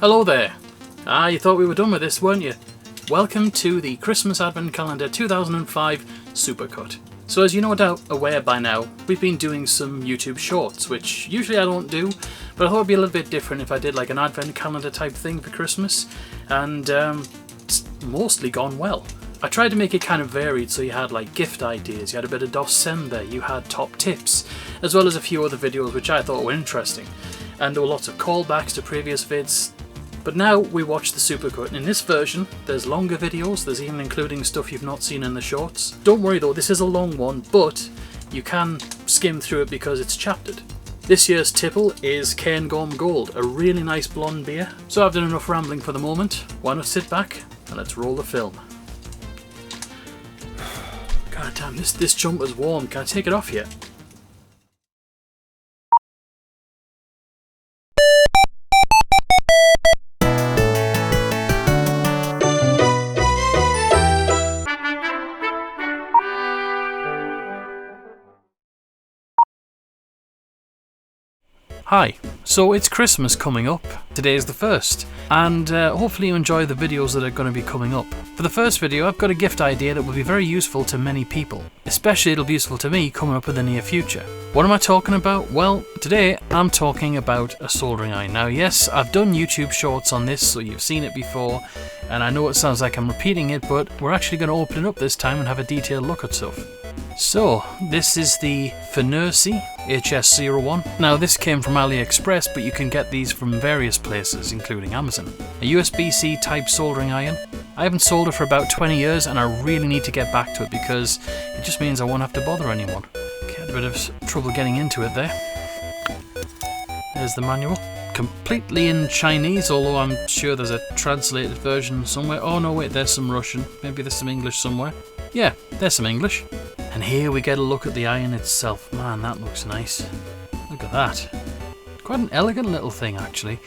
Hello there! You thought we were done with this, weren't you? Welcome to the Christmas Advent Calendar 2005 Supercut. So as you no doubt aware by now, we've been doing some YouTube shorts, which usually I don't do, but I thought it'd be a little bit different if I did like an Advent Calendar type thing for Christmas, and it's mostly gone well. I tried to make it kind of varied, so you had like gift ideas, you had a bit of DOScember, you had top tips, as well as a few other videos which I thought were interesting. And there were lots of callbacks to previous vids. But now we watch the Supercut, and in this version there's longer videos, there's even including stuff you've not seen in the shorts. Don't worry though, this is a long one, but you can skim through it because it's chaptered. This year's tipple is Cairngorm Gold, a really nice blonde beer. So I've done enough rambling for the moment, why not sit back and let's roll the film. God damn, this jumper's warm, can I take it off yet? Hi, so it's Christmas coming up, today is the 1st, and hopefully you enjoy the videos that are going to be coming up. For the first video I've got a gift idea that will be very useful to many people, especially it'll be useful to me coming up in the near future. What am I talking about? Well, today I'm talking about a soldering iron. Now yes, I've done YouTube shorts on this, so you've seen it before, and I know it sounds like I'm repeating it, but we're actually going to open it up this time and have a detailed look at stuff. So, this is the PIPER.EXE HS01. Now this came from AliExpress, but you can get these from various places, including Amazon. A USB-C type soldering iron. I haven't soldered for about 20 years and I really need to get back to it because it just means I won't have to bother anyone. Okay, had a bit of trouble getting into it there. There's the manual. Completely in Chinese, although I'm sure there's a translated version somewhere. Oh no, wait, there's some Russian. Maybe there's some English somewhere. Yeah, there's some English. And here we get a look at the iron itself. Man, that looks nice. Look at that. Quite an elegant little thing, actually.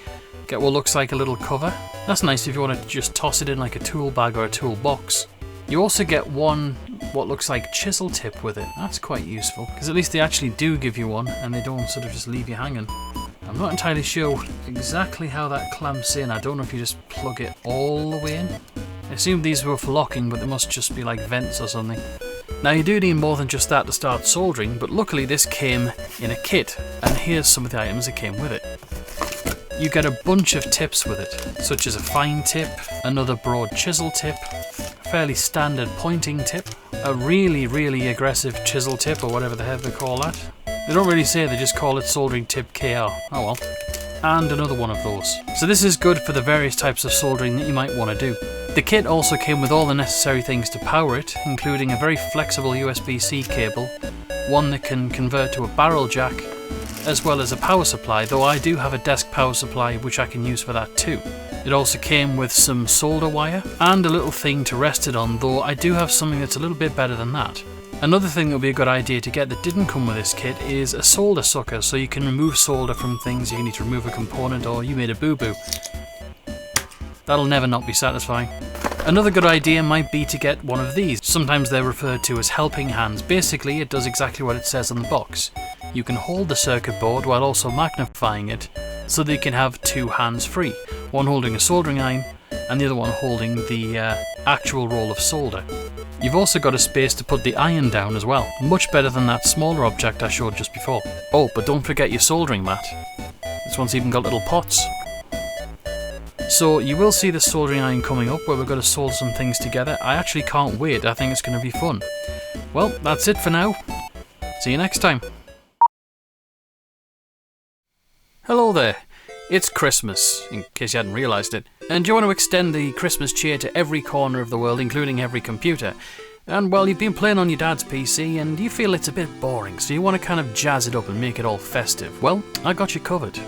Get what looks like a little cover. That's nice if you want to just toss it in like a tool bag or a tool box. You also get one, what looks like chisel tip with it. That's quite useful, because at least they actually do give you one, and they don't sort of just leave you hanging. I'm not entirely sure exactly how that clamps in. I don't know if you just plug it all the way in. I assume these were for locking, but they must just be like vents or something. Now you do need more than just that to start soldering, but luckily this came in a kit, and here's some of the items that came with it. You get a bunch of tips with it, such as a fine tip, another broad chisel tip, a fairly standard pointing tip, a really aggressive chisel tip, or whatever the hell they call that. They don't really say, they just call it soldering tip KR, oh well. And another one of those. So this is good for the various types of soldering that you might want to do. The kit also came with all the necessary things to power it, including a very flexible USB-C cable, one that can convert to a barrel jack, as well as a power supply, though I do have a desk power supply which I can use for that too. It also came with some solder wire, and a little thing to rest it on, though I do have something that's a little bit better than that. Another thing that would be a good idea to get that didn't come with this kit is a solder sucker, so you can remove solder from things you need to remove a component, or you made a boo-boo. That'll never not be satisfying. Another good idea might be to get one of these. Sometimes they're referred to as helping hands. Basically, it does exactly what it says on the box. You can hold the circuit board while also magnifying it, so that you can have two hands free. One holding a soldering iron, and the other one holding the actual roll of solder. You've also got a space to put the iron down as well. Much better than that smaller object I showed just before. Oh, but don't forget your soldering mat. This one's even got little pots. So you will see the soldering iron coming up where we're going to solder some things together. I actually can't wait, I think it's going to be fun. Well, that's it for now. See you next time. Hello there. It's Christmas, in case you hadn't realised it. And you want to extend the Christmas cheer to every corner of the world, including every computer. And well, you've been playing on your dad's PC and you feel it's a bit boring, so you want to kind of jazz it up and make it all festive. Well, I got you covered.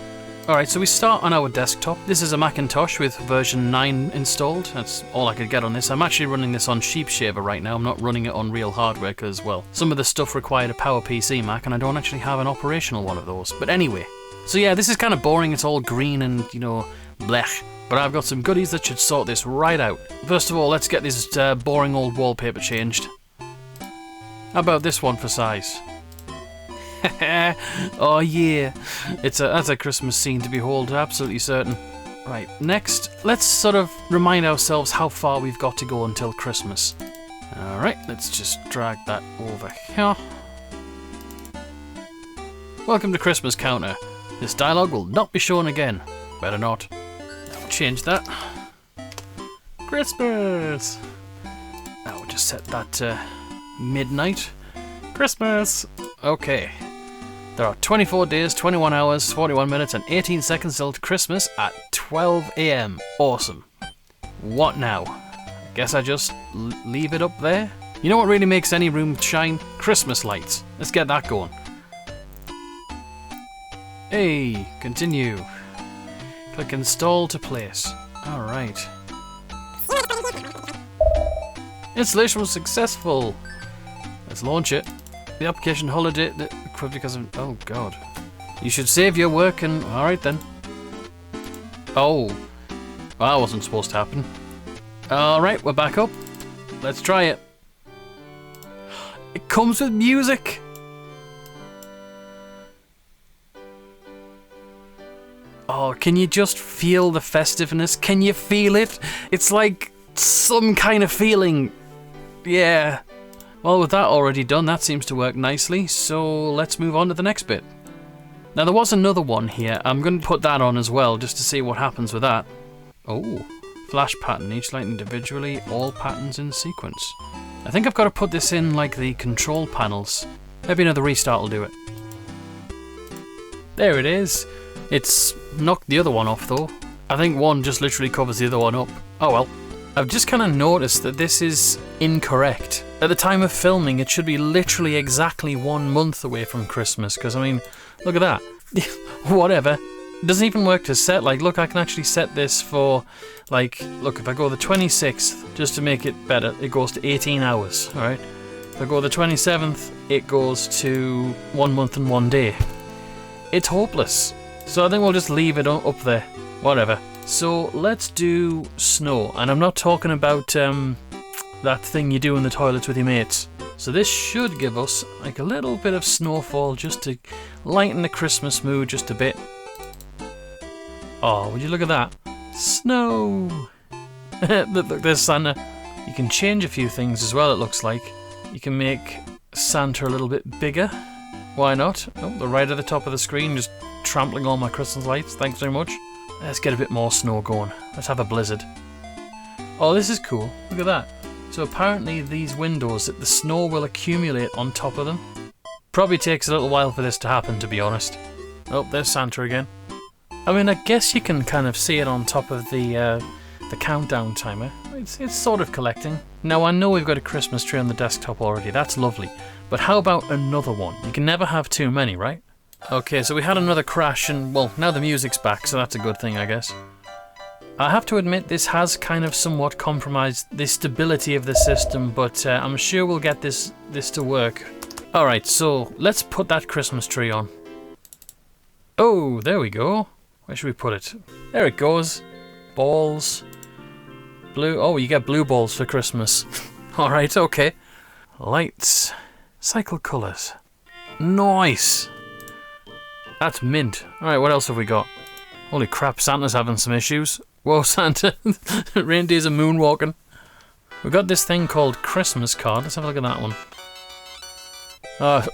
Alright, so we start on our desktop. This is a Macintosh with version 9 installed. That's all I could get on this. I'm actually running this on Sheepshaver right now. I'm not running it on real hardware because, well, some of the stuff required a PowerPC Mac and I don't actually have an operational one of those. But anyway, so yeah, this is kind of boring. It's all green and, you know, blech. But I've got some goodies that should sort this right out. First of all, let's get this boring old wallpaper changed. How about this one for size? Oh yeah, that's a Christmas scene to behold, absolutely certain. Right, next, let's sort of remind ourselves how far we've got to go until Christmas. Alright, let's just drag that over here. Welcome to Christmas counter. This dialogue will not be shown again. Better not. I'll change that. Christmas! Now we'll just set that to midnight. Christmas! Okay. There are 24 days, 21 hours, 41 minutes and 18 seconds till Christmas at 12 AM. Awesome. What now? I guess I just leave it up there? You know what really makes any room shine? Christmas lights. Let's get that going. Hey, continue. Click install to place. Alright. Installation was successful. Let's launch it. The application holiday because of... Oh god. You should save your work and... Alright then. Oh. Well, that wasn't supposed to happen. Alright, we're back up. Let's try it. It comes with music! Oh, can you just feel the festiveness? Can you feel it? It's like some kind of feeling. Yeah. Well, with that already done, that seems to work nicely, so let's move on to the next bit. Now, there was another one here. I'm going to put that on as well, just to see what happens with that. Oh, flash pattern, each light individually, all patterns in sequence. I think I've got to put this in like the control panels. Maybe another restart will do it. There it is. It's knocked the other one off though. I think one just literally covers the other one up. Oh well. I've just kind of noticed that this is incorrect. At the time of filming, it should be literally exactly 1 month away from Christmas, because I mean, look at that. Whatever. It doesn't even work to set. Like, look, I can actually set this for, like, look, if I go the 26th, just to make it better, it goes to 18 hours, alright? If I go the 27th, it goes to 1 month and 1 day. It's hopeless. So I think we'll just leave it up there. Whatever. So let's do snow. And I'm not talking about that thing you do in the toilets with your mates. So this should give us like a little bit of snowfall just to lighten the Christmas mood just a bit. Oh, would you look at that? Snow! Look, there's Santa. You can change a few things as well, it looks like. You can make Santa a little bit bigger. Why not? Oh, the right at the top of the screen, just trampling all my Christmas lights. Thanks very much. Let's get a bit more snow going. Let's have a blizzard. Oh, this is cool. Look at that. So apparently these windows, the snow will accumulate on top of them. Probably takes a little while for this to happen, to be honest. Oh, there's Santa again. I mean, I guess you can kind of see it on top of the countdown timer. It's sort of collecting. Now, I know we've got a Christmas tree on the desktop already. That's lovely. But how about another one? You can never have too many, right? Okay, so we had another crash and, well, now the music's back, so that's a good thing, I guess. I have to admit this has kind of somewhat compromised the stability of the system, but I'm sure we'll get this to work. Alright, so let's put that Christmas tree on. Oh, there we go. Where should we put it? There it goes. Balls. Blue. Oh, you get blue balls for Christmas. Alright, okay. Lights. Cycle colours. Nice. That's mint. Alright, what else have we got? Holy crap, Santa's having some issues. Whoa, Santa. Reindeers are moonwalking. We've got this thing called Christmas card. Let's have a look at that one.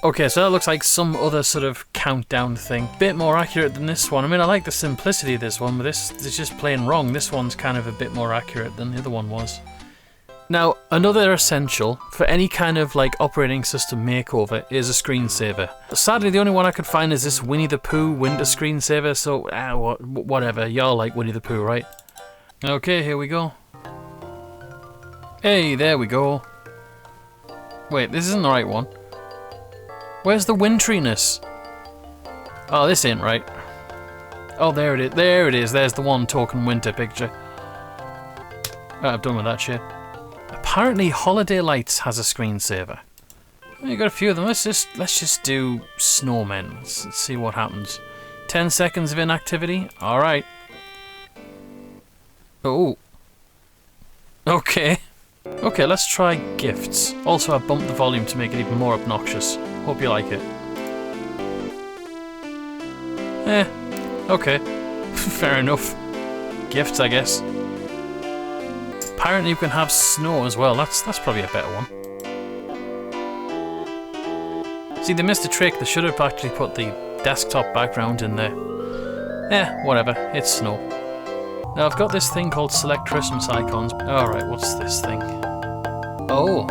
Okay, so that looks like some other sort of countdown thing. Bit more accurate than this one. I mean, I like the simplicity of this one, but this is just plain wrong. This one's kind of a bit more accurate than the other one was. Now, another essential for any kind of like operating system makeover is a screensaver. Sadly, the only one I could find is this Winnie the Pooh winter screensaver, so whatever. Y'all like Winnie the Pooh, right? Okay, here we go. Hey, there we go. Wait, this isn't the right one. Where's the winteriness? Oh, this ain't right. Oh, there it is. There it is. There's the one talking winter picture. Oh, I'm done with that shit. Apparently, Holiday Lights has a screensaver. You got a few of them. Let's just do snowmen. Let's see what happens. 10 seconds of inactivity. All right. Oh. Okay. Okay, let's try gifts. Also, I bumped the volume to make it even more obnoxious. Hope you like it. Okay. Fair enough. gifts, I guess. Apparently you can have snow as well. That's probably a better one. See, they missed a trick. They should have actually put the desktop background in there. Eh, whatever. It's snow. Now I've got this thing called Select Christmas Icons. Alright, what's this thing? Oh.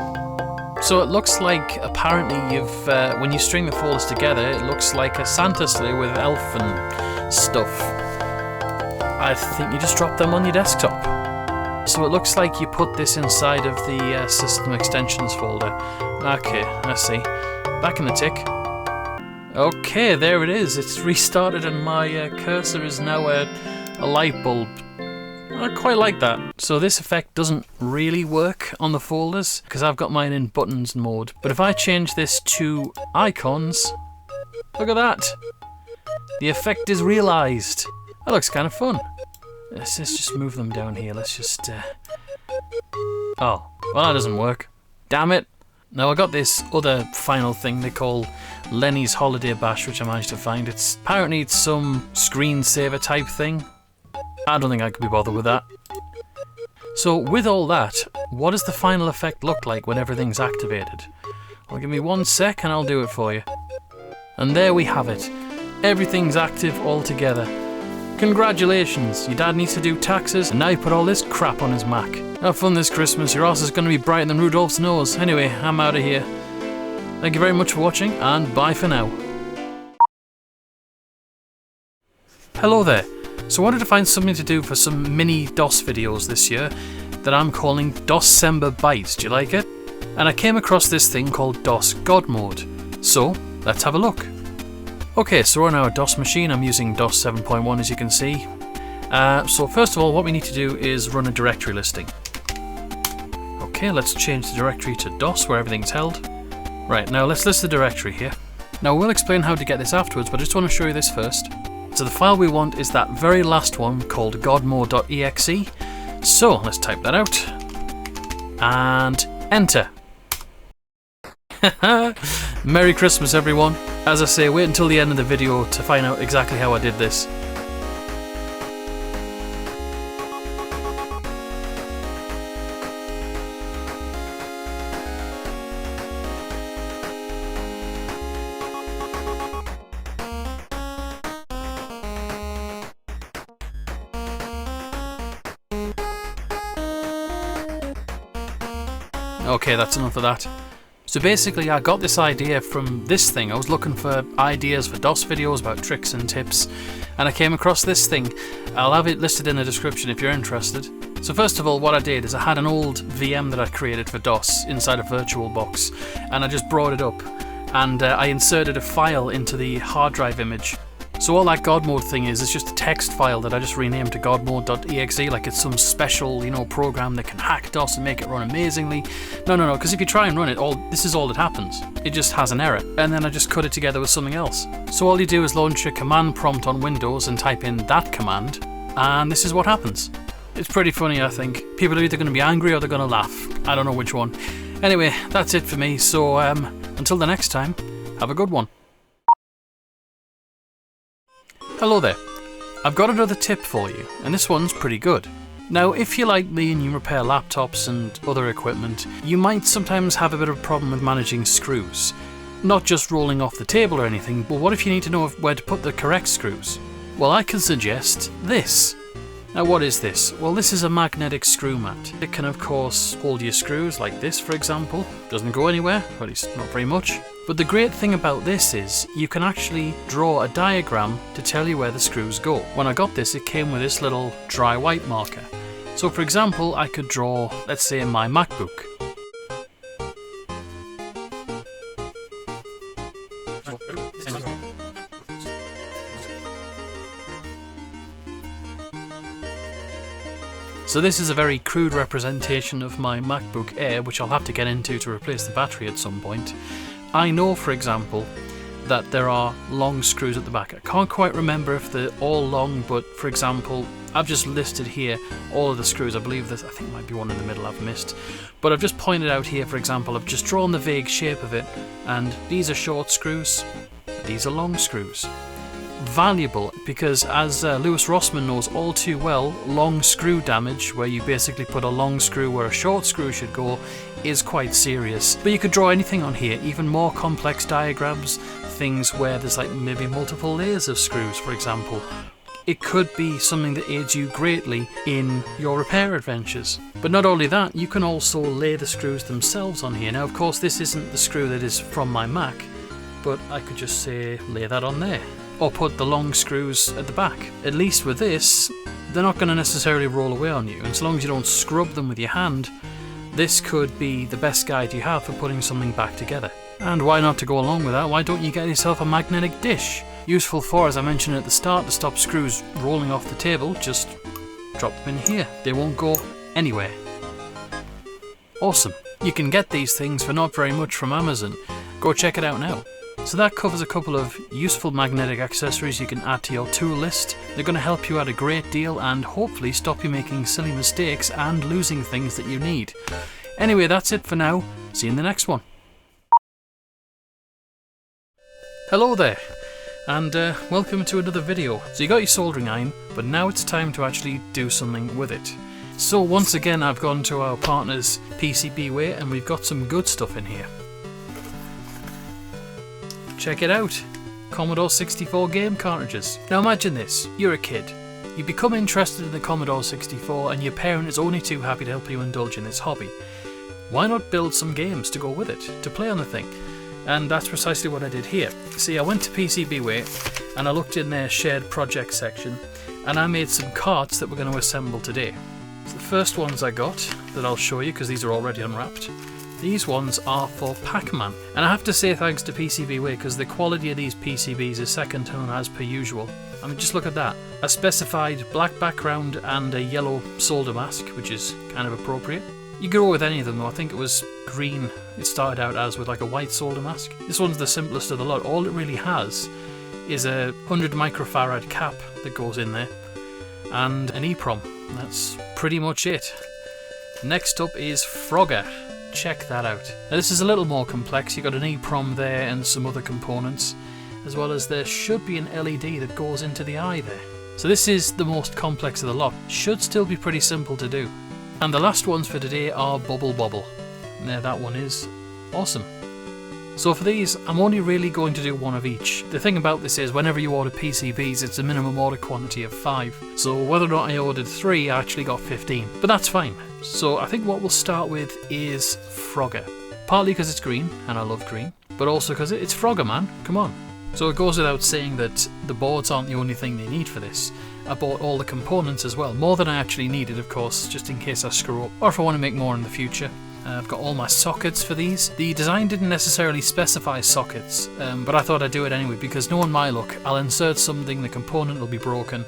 So it looks like, apparently you've, when you string the folders together, it looks like a Santa sleigh with elf and stuff. I think you just drop them on your desktop. So it looks like you put this inside of the System Extensions folder. Okay, I see. Back in the tick. Okay, there it is. It's restarted and my cursor is now a light bulb. I quite like that. So this effect doesn't really work on the folders because I've got mine in buttons mode. But if I change this to icons, look at that. The effect is realized. That looks kind of fun. Let's just move them down here. Let's just... Oh, well that doesn't work. Damn it. Now I got this other final thing they call Lenny's Holiday Bash, which I managed to find. Apparently it's some screensaver type thing. I don't think I could be bothered with that. So with all that, what does the final effect look like when everything's activated? Well, give me 1 sec and I'll do it for you. And there we have it. Everything's active all together. Congratulations, your dad needs to do taxes and now you put all this crap on his Mac. Have fun this Christmas, your arse is going to be brighter than Rudolph's nose. Anyway, I'm out of here. Thank you very much for watching and bye for now. Hello there. So I wanted to find something to do for some mini DOS videos this year that I'm calling DOScember Byte. Do you like it? And I came across this thing called DOS God Mode. So let's have a look. Okay, so we're on our DOS machine. I'm using DOS 7.1 as you can see. So first of all, what we need to do is run a directory listing. Okay, let's change the directory to DOS where everything's held. Right, now let's list the directory here. Now we'll explain how to get this afterwards, but I just want to show you this first. So the file we want is that very last one called godmode.exe. So let's type that out and enter. Merry Christmas everyone. As I say, wait until the end of the video to find out exactly how I did this. Okay, that's enough of that. So basically I got this idea from this thing. I was looking for ideas for DOS videos about tricks and tips and I came across this thing. I'll have it listed in the description if you're interested. So first of all, what I did is I had an old VM that I created for DOS inside a VirtualBox and I just brought it up and I inserted a file into the hard drive image. So all that God mode thing is just a text file that I just renamed to godmode.exe like it's some special, program that can hack DOS and make it run amazingly. No, because if you try and run it, this is all that happens. It just has an error. And then I just cut it together with something else. So all you do is launch a command prompt on Windows and type in that command, and this is what happens. It's pretty funny, I think. People are either going to be angry or they're going to laugh. I don't know which one. Anyway, that's it for me, so until the next time, have a good one. Hello there. I've got another tip for you, and this one's pretty good. Now, if you're like me and you repair laptops and other equipment, you might sometimes have a bit of a problem with managing screws. Not just rolling off the table or anything, but what if you need to know where to put the correct screws? Well, I can suggest this. Now, what is this? Well, this is a magnetic screw mat. It can, of course, hold your screws like this, for example. Doesn't go anywhere, or at least not very much. But the great thing about this is you can actually draw a diagram to tell you where the screws go. When I got this, it came with this little dry white marker. So for example, I could draw, let's say, my MacBook. So this is a very crude representation of my MacBook Air, which I'll have to get into to replace the battery at some point. I know, for example, that there are long screws at the back. I can't quite remember if they're all long, but for example, I've just listed here all of the screws. I believe there's, I think might be one in the middle I've missed. But I've just pointed out here, for example, I've just drawn the vague shape of it, and these are short screws, these are long screws. valuable because, as Lewis Rossman knows all too well, long screw damage, where you basically put a long screw where a short screw should go, is quite serious. But you could draw anything on here, even more complex diagrams, things where there's like maybe multiple layers of screws, for example. It could be something that aids you greatly in your repair adventures. But not only that, you can also lay the screws themselves on here. Now, of course, this isn't the screw that is from my Mac, but I could just say lay that on there. Or put the long screws at the back. At least with this, they're not going to necessarily roll away on you. And so long as you don't scrub them with your hand, this could be the best guide you have for putting something back together. And why not, to go along with that, why don't you get yourself a magnetic dish? Useful for, as I mentioned at the start, to stop screws rolling off the table, just drop them in here. They won't go anywhere. Awesome. You can get these things for not very much from Amazon. Go check it out now. So that covers a couple of useful magnetic accessories you can add to your tool list. They're going to help you out a great deal and hopefully stop you making silly mistakes and losing things that you need. Anyway, that's it for now. See you in the next one. Hello there, and welcome to another video. So you got your soldering iron, but now it's time to actually do something with it. So once again, I've gone to our partners PCBway and we've got some good stuff in here. Check it out, Commodore 64 game cartridges. Now imagine this, you're a kid. You become interested in the Commodore 64 and your parent is only too happy to help you indulge in this hobby. Why not build some games to go with it, to play on the thing? And that's precisely what I did here. See, I went to PCBway and I looked in their shared project section and I made some carts that we're going to assemble today. So the first ones I got that I'll show you, because these are already unwrapped, these ones are for Pac-Man. And I have to say thanks to PCBway, because the quality of these PCBs is second to none as per usual. I mean, just look at that. A specified black background and a yellow solder mask, which is kind of appropriate. You could go with any of them though. I think it was green it started out as, with like a white solder mask. This one's the simplest of the lot. All it really has is a 100 microfarad cap that goes in there and an EEPROM. That's pretty much it. Next up is Frogger. Check that out. Now this is a little more complex. You've got an EEPROM there and some other components, as well as there should be an LED that goes into the eye there. So this is the most complex of the lot. Should still be pretty simple to do. And the last ones for today are Bubble Bobble. And there that one is. Awesome. So for these, I'm only really going to do one of each. The thing about this is, whenever you order PCBs, it's a minimum order quantity of 5. So whether or not I ordered 3, I actually got 15. But that's fine. So I think what we'll start with is Frogger. Partly because it's green, and I love green, but also because it's Frogger, man. Come on. So it goes without saying that the boards aren't the only thing they need for this. I bought all the components as well, more than I actually needed, of course, just in case I screw up, or if I want to make more in the future. I've got all my sockets for these. The design didn't necessarily specify sockets, but I thought I'd do it anyway, because knowing my luck, I'll insert something, the component will be broken,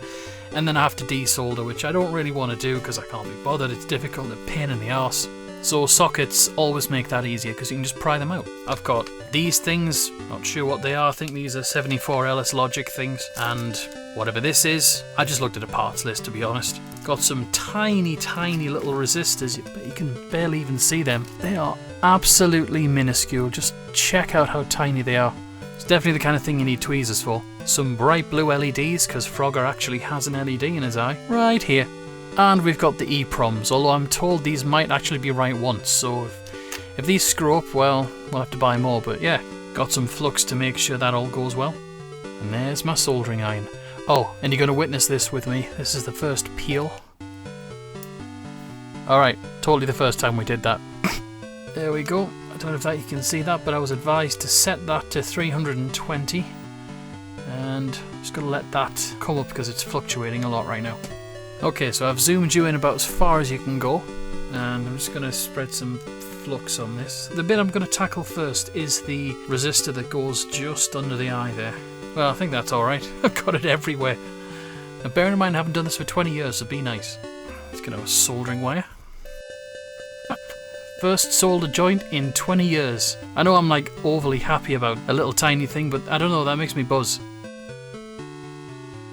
and then I have to desolder, which I don't really want to do because I can't be bothered. It's difficult and a pain in the arse. So sockets always make that easier because you can just pry them out. I've got these things, not sure what they are. I think these are 74LS Logic things, and whatever this is, I just looked at a parts list, to be honest. Got some tiny little resistors, but you can barely even see them. They are absolutely minuscule. Just check out how tiny they are. It's definitely the kind of thing you need tweezers for. Some bright blue LEDs, because Frogger actually has an LED in his eye, right here. And we've got the EEPROMs, although I'm told these might actually be right once, so if these screw up, well, we'll have to buy more, but yeah, got some flux to make sure that all goes well. And there's my soldering iron. Oh, and you're going to witness this with me. This is the first peel. Alright, totally the first time we did that. There we go. I don't know if that you can see that, but I was advised to set that to 320. And just going to let that come up because it's fluctuating a lot right now. Okay, so I've zoomed you in about as far as you can go, and I'm just going to spread some flux on this. The bit I'm going to tackle first is the resistor that goes just under the eye there. Well, I think that's alright. I've got it everywhere. Now, bear in mind I haven't done this for 20 years, so be nice. Let's get our soldering wire. First solder joint in 20 years. I know I'm like overly happy about a little tiny thing, but I don't know, that makes me buzz.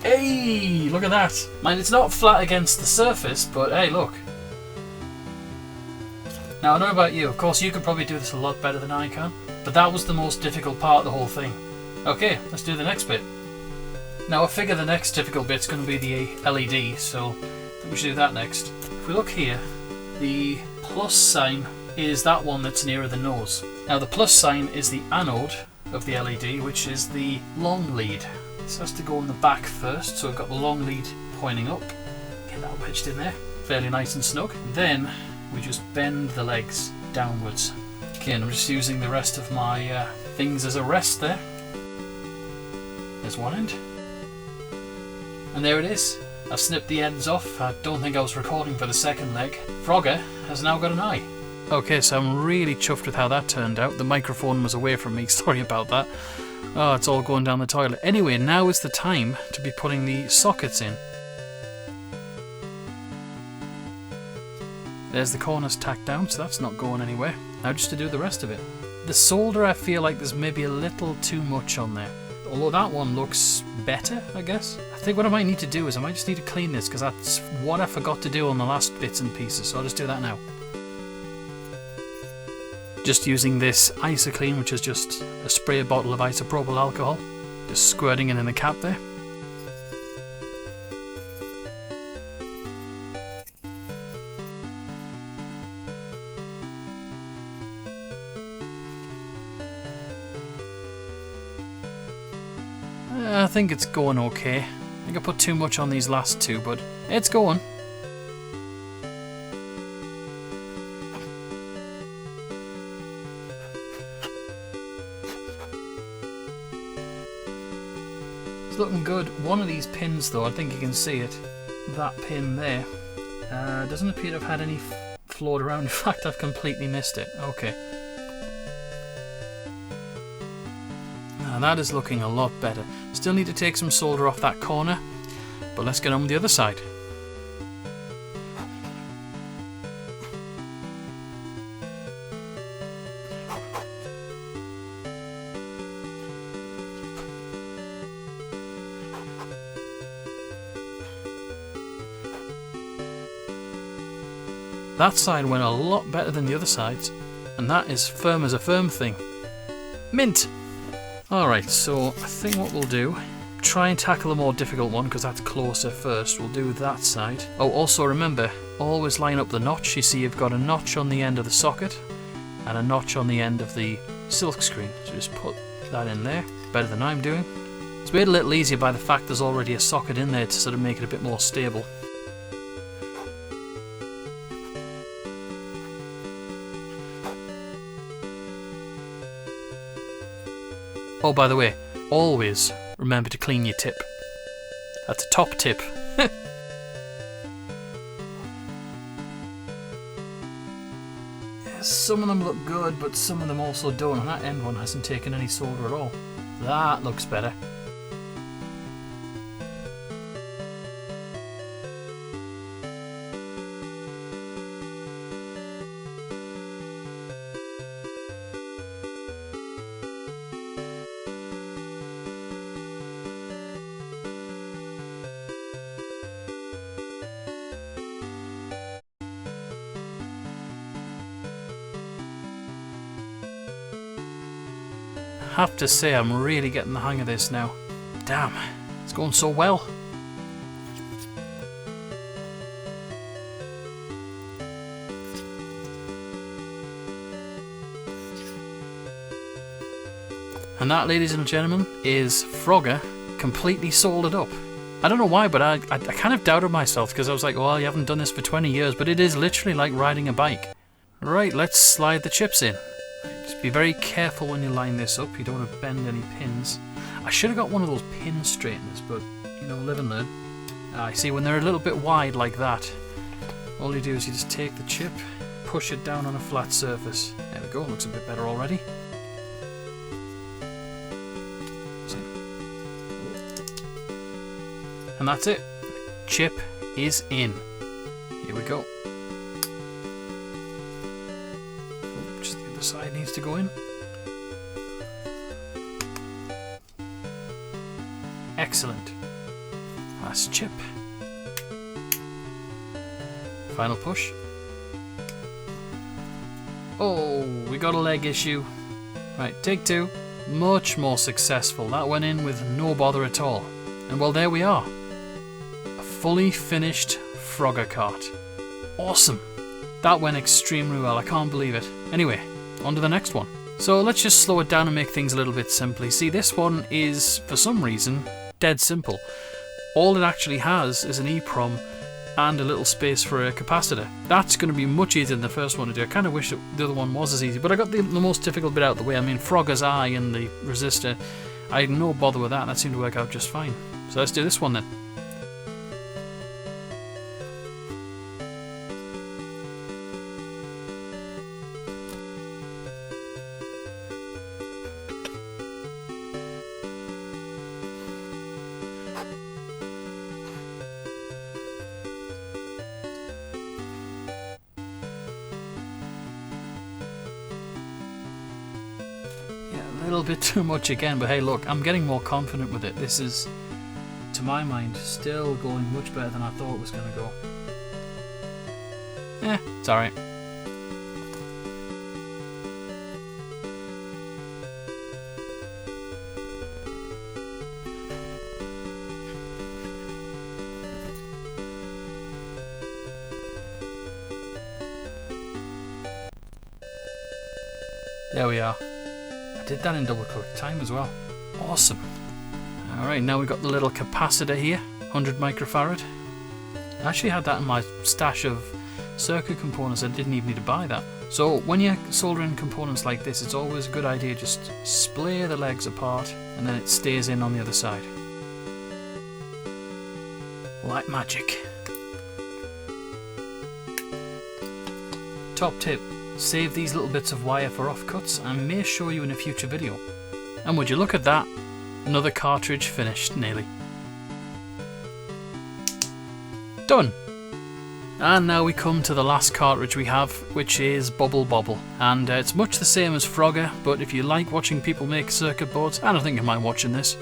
Hey, look at that. Mind, it's not flat against the surface, but hey, look. Now, I don't know about you, of course you could probably do this a lot better than I can, but that was the most difficult part of the whole thing. Okay, let's do the next bit. Now I figure the next difficult bit's going to be the LED, so we should do that next. If we look here, the plus sign is that one that's nearer the nose. Now the plus sign is the anode of the LED, which is the long lead. This has to go in the back first, so we've got the long lead pointing up. Get that wedged in there, fairly nice and snug. Then we just bend the legs downwards. Okay, and I'm just using the rest of my things as a rest there. There's one end. And there it is. I've snipped the ends off. I don't think I was recording for the second leg. Frogger has now got an eye. Okay, so I'm really chuffed with how that turned out. The microphone was away from me, sorry about that. Oh, it's all going down the toilet. Anyway, now is the time to be putting the sockets in. There's the corners tacked down, so that's not going anywhere. Now just to do the rest of it. The solder, I feel like there's maybe a little too much on there. Although that one looks better, I guess. I think what I might need to do is I might just need to clean this, because that's what I forgot to do on the last bits and pieces, so I'll just do that now. Just using this IsoClean, which is just a spray bottle of isopropyl alcohol. Just squirting it in the cap there. I think it's going okay. I think I put too much on these last two, but it's going. It's looking good. One of these pins though, I think you can see it. That pin there doesn't appear to have had any float around. In fact, I've completely missed it. Okay. That is looking a lot better. Still need to take some solder off that corner, but let's get on with the other side. That side went a lot better than the other sides, and that is firm as a firm thing. Mint! Alright, so I think what we'll do, try and tackle the more difficult one because that's closer first. We'll do that side. Oh, also remember, always line up the notch. You see you've got a notch on the end of the socket and a notch on the end of the silk screen. So just put that in there, better than I'm doing. It's made a little easier by the fact there's already a socket in there to sort of make it a bit more stable. Oh, by the way, always remember to clean your tip. That's a top tip. Yeah, some of them look good, but some of them also don't. And that end one hasn't taken any solder at all. That looks better. I have to say I'm really getting the hang of this now. Damn, it's going so well. And that, ladies and gentlemen, is Frogger completely soldered up. I don't know why, but I kind of doubted myself because I was like, well, you haven't done this for 20 years, but it is literally like riding a bike. Right, let's slide the chips in. Just be very careful when you line this up, you don't want to bend any pins. I should have got one of those pin straighteners, but, you know, live and learn. I see, when they're a little bit wide like that, all you do is you just take the chip, push it down on a flat surface. There we go, looks a bit better already. And that's it. Chip is in. Here we go. Oh, just the other side needs to go in. Excellent. Last chip. Final push. Oh, we got a leg issue. Right, take two. Much more successful. That went in with no bother at all. And well, there we are. A fully finished Frogger cart. Awesome. That went extremely well, I can't believe it. Anyway, on to the next one. So let's just slow it down and make things a little bit simply. See, this one is, for some reason, dead simple. All it actually has is an EEPROM and a little space for a capacitor. That's going to be much easier than the first one to do. I kind of wish that the other one was as easy, but I got the most difficult bit out of the way. I mean, Frogger's eye and the resistor, I had no bother with that, and that seemed to work out just fine. So let's do this one then. A little bit too much again, but hey look, I'm getting more confident with it. This is, to my mind, still going much better than I thought it was going to go. It's alright. There we are. Did that in double quick time as well. Awesome. Alright, now we've got the little capacitor here, 100 microfarad. I actually had that in my stash of circuit components. I didn't even need to buy that. So when you're soldering components like this, it's always a good idea just splay the legs apart and then it stays in on the other side. Like magic. Top tip. Save these little bits of wire for offcuts. I may show you in a future video. And would you look at that? Another cartridge finished, nearly. Done! And now we come to the last cartridge we have, which is Bubble Bobble. And it's much the same as Frogger, but if you like watching people make circuit boards, I don't think you mind watching this.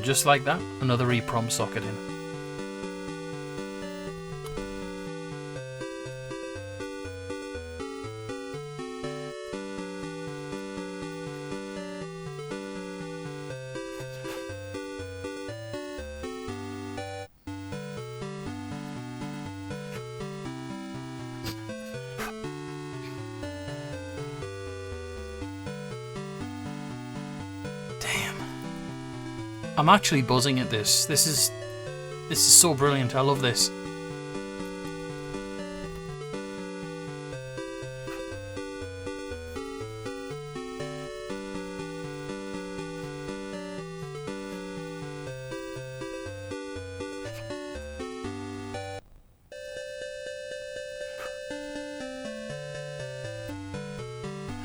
Just like that, another EEPROM socket in. I'm actually buzzing at this. This is so brilliant. I love this.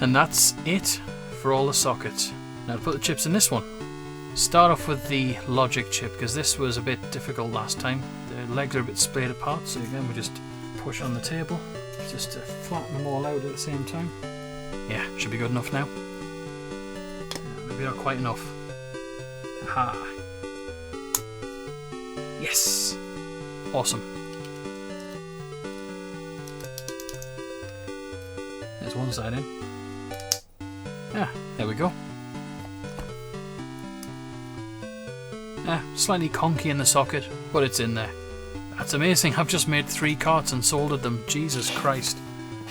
And that's it for all the sockets. Now to put the chips in this one. Start off with the logic chip, because this was a bit difficult last time. The legs are a bit splayed apart, so again we just push on the table just to flatten them all out at the same time. Yeah, should be good enough now. Maybe not quite enough. Aha! Yes! Awesome. There's one side in. Yeah, there we go. Slightly conky in the socket, but it's in there. That's amazing. I've just made 3 carts and soldered them. Jesus Christ.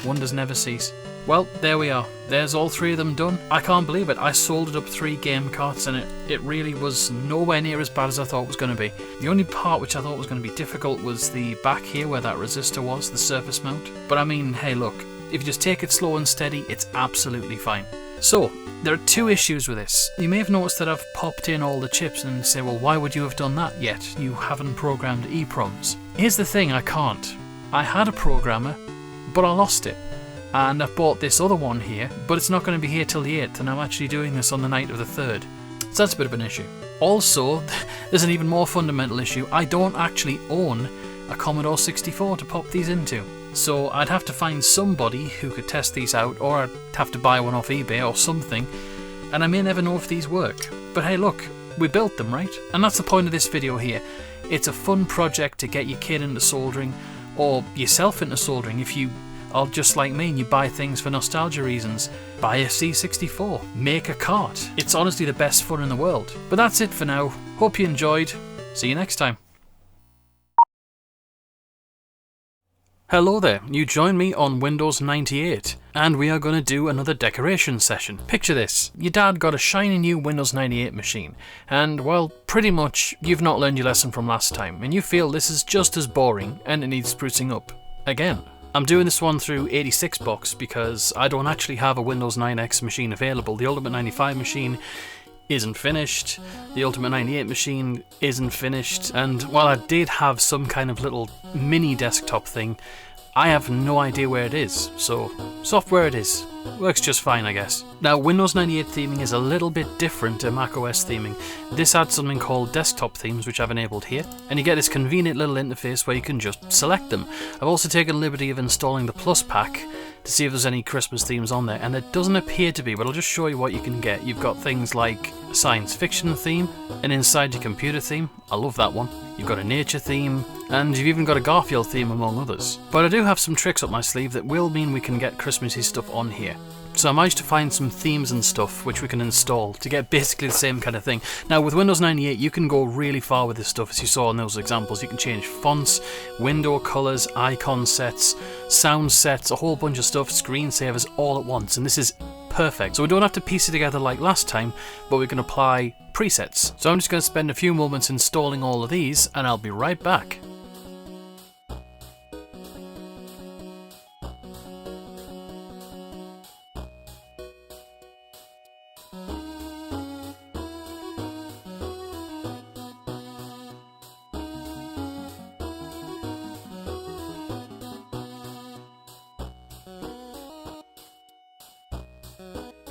Wonders never cease. Well, there we are. There's all 3 of them done. I can't believe it. I soldered up 3 game carts and it really was nowhere near as bad as I thought it was going to be. The only part which I thought was going to be difficult was the back here where that resistor was, the surface mount. But I mean, hey look, if you just take it slow and steady, it's absolutely fine. So, there are 2 issues with this. You may have noticed that I've popped in all the chips and say, well, why would you have done that yet? You haven't programmed EEPROMs. Here's the thing, I can't. I had a programmer, but I lost it. and I've bought this other one here, but it's not going to be here till the 8th, and I'm actually doing this on the night of the 3rd. So that's a bit of an issue. Also, there's an even more fundamental issue. I don't actually own a Commodore 64 to pop these into. So I'd have to find somebody who could test these out, or I'd have to buy one off eBay or something, and I may never know if these work. But hey look, we built them, right? And that's the point of this video here. It's a fun project to get your kid into soldering, or yourself into soldering if you are just like me and you buy things for nostalgia reasons. Buy a C64, make a cart. It's honestly the best fun in the world. But that's it for now. Hope you enjoyed. See you next time. Hello there, you join me on Windows 98, and we are going to do another decoration session. Picture this, your dad got a shiny new Windows 98 machine, and well, pretty much you've not learned your lesson from last time, and you feel this is just as boring and it needs sprucing up. Again. I'm doing this one through 86box because I don't actually have a Windows 9X machine available. The Ultimate 95 machine isn't finished, the Ultimate 98 machine isn't finished, and while I did have some kind of little mini desktop thing, I have no idea where it is, so software it is. Works just fine, I guess. Now, Windows 98 theming is a little bit different to macOS theming. This adds something called desktop themes, which I've enabled here, and you get this convenient little interface where you can just select them. I've also taken the liberty of installing the Plus pack to see if there's any Christmas themes on there, and there doesn't appear to be, but I'll just show you what you can get. You've got things like a science fiction theme, an inside your computer theme, I love that one. You've got a nature theme, and you've even got a Garfield theme among others. But I do have some tricks up my sleeve that will mean we can get Christmassy stuff on here. So I managed to find some themes and stuff which we can install to get basically the same kind of thing. Now with Windows 98 you can go really far with this stuff, as you saw in those examples. You can change fonts, window colours, icon sets, sound sets, a whole bunch of stuff, screensavers all at once, and this is perfect. So we don't have to piece it together like last time, but we can apply presets. So I'm just going to spend a few moments installing all of these and I'll be right back.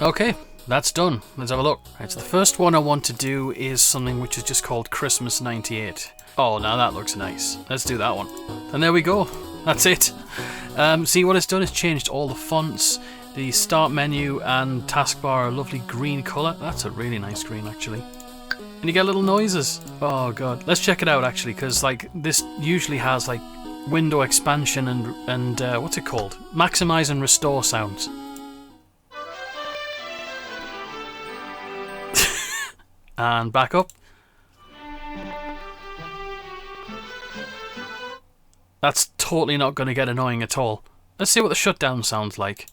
Okay, that's done. Let's have a look. Right, so the first one I want to do is something which is just called Christmas 98. Oh, now that looks nice. Let's do that one. And there we go. That's it. See, what it's done is changed all the fonts, the start menu and taskbar are a lovely green colour. That's a really nice green, actually. And you get little noises. Oh god. Let's check it out, actually, because like this usually has like window expansion and what's it called? Maximize and restore sounds. And back up. That's totally not going to get annoying at all. Let's see what the shutdown sounds like.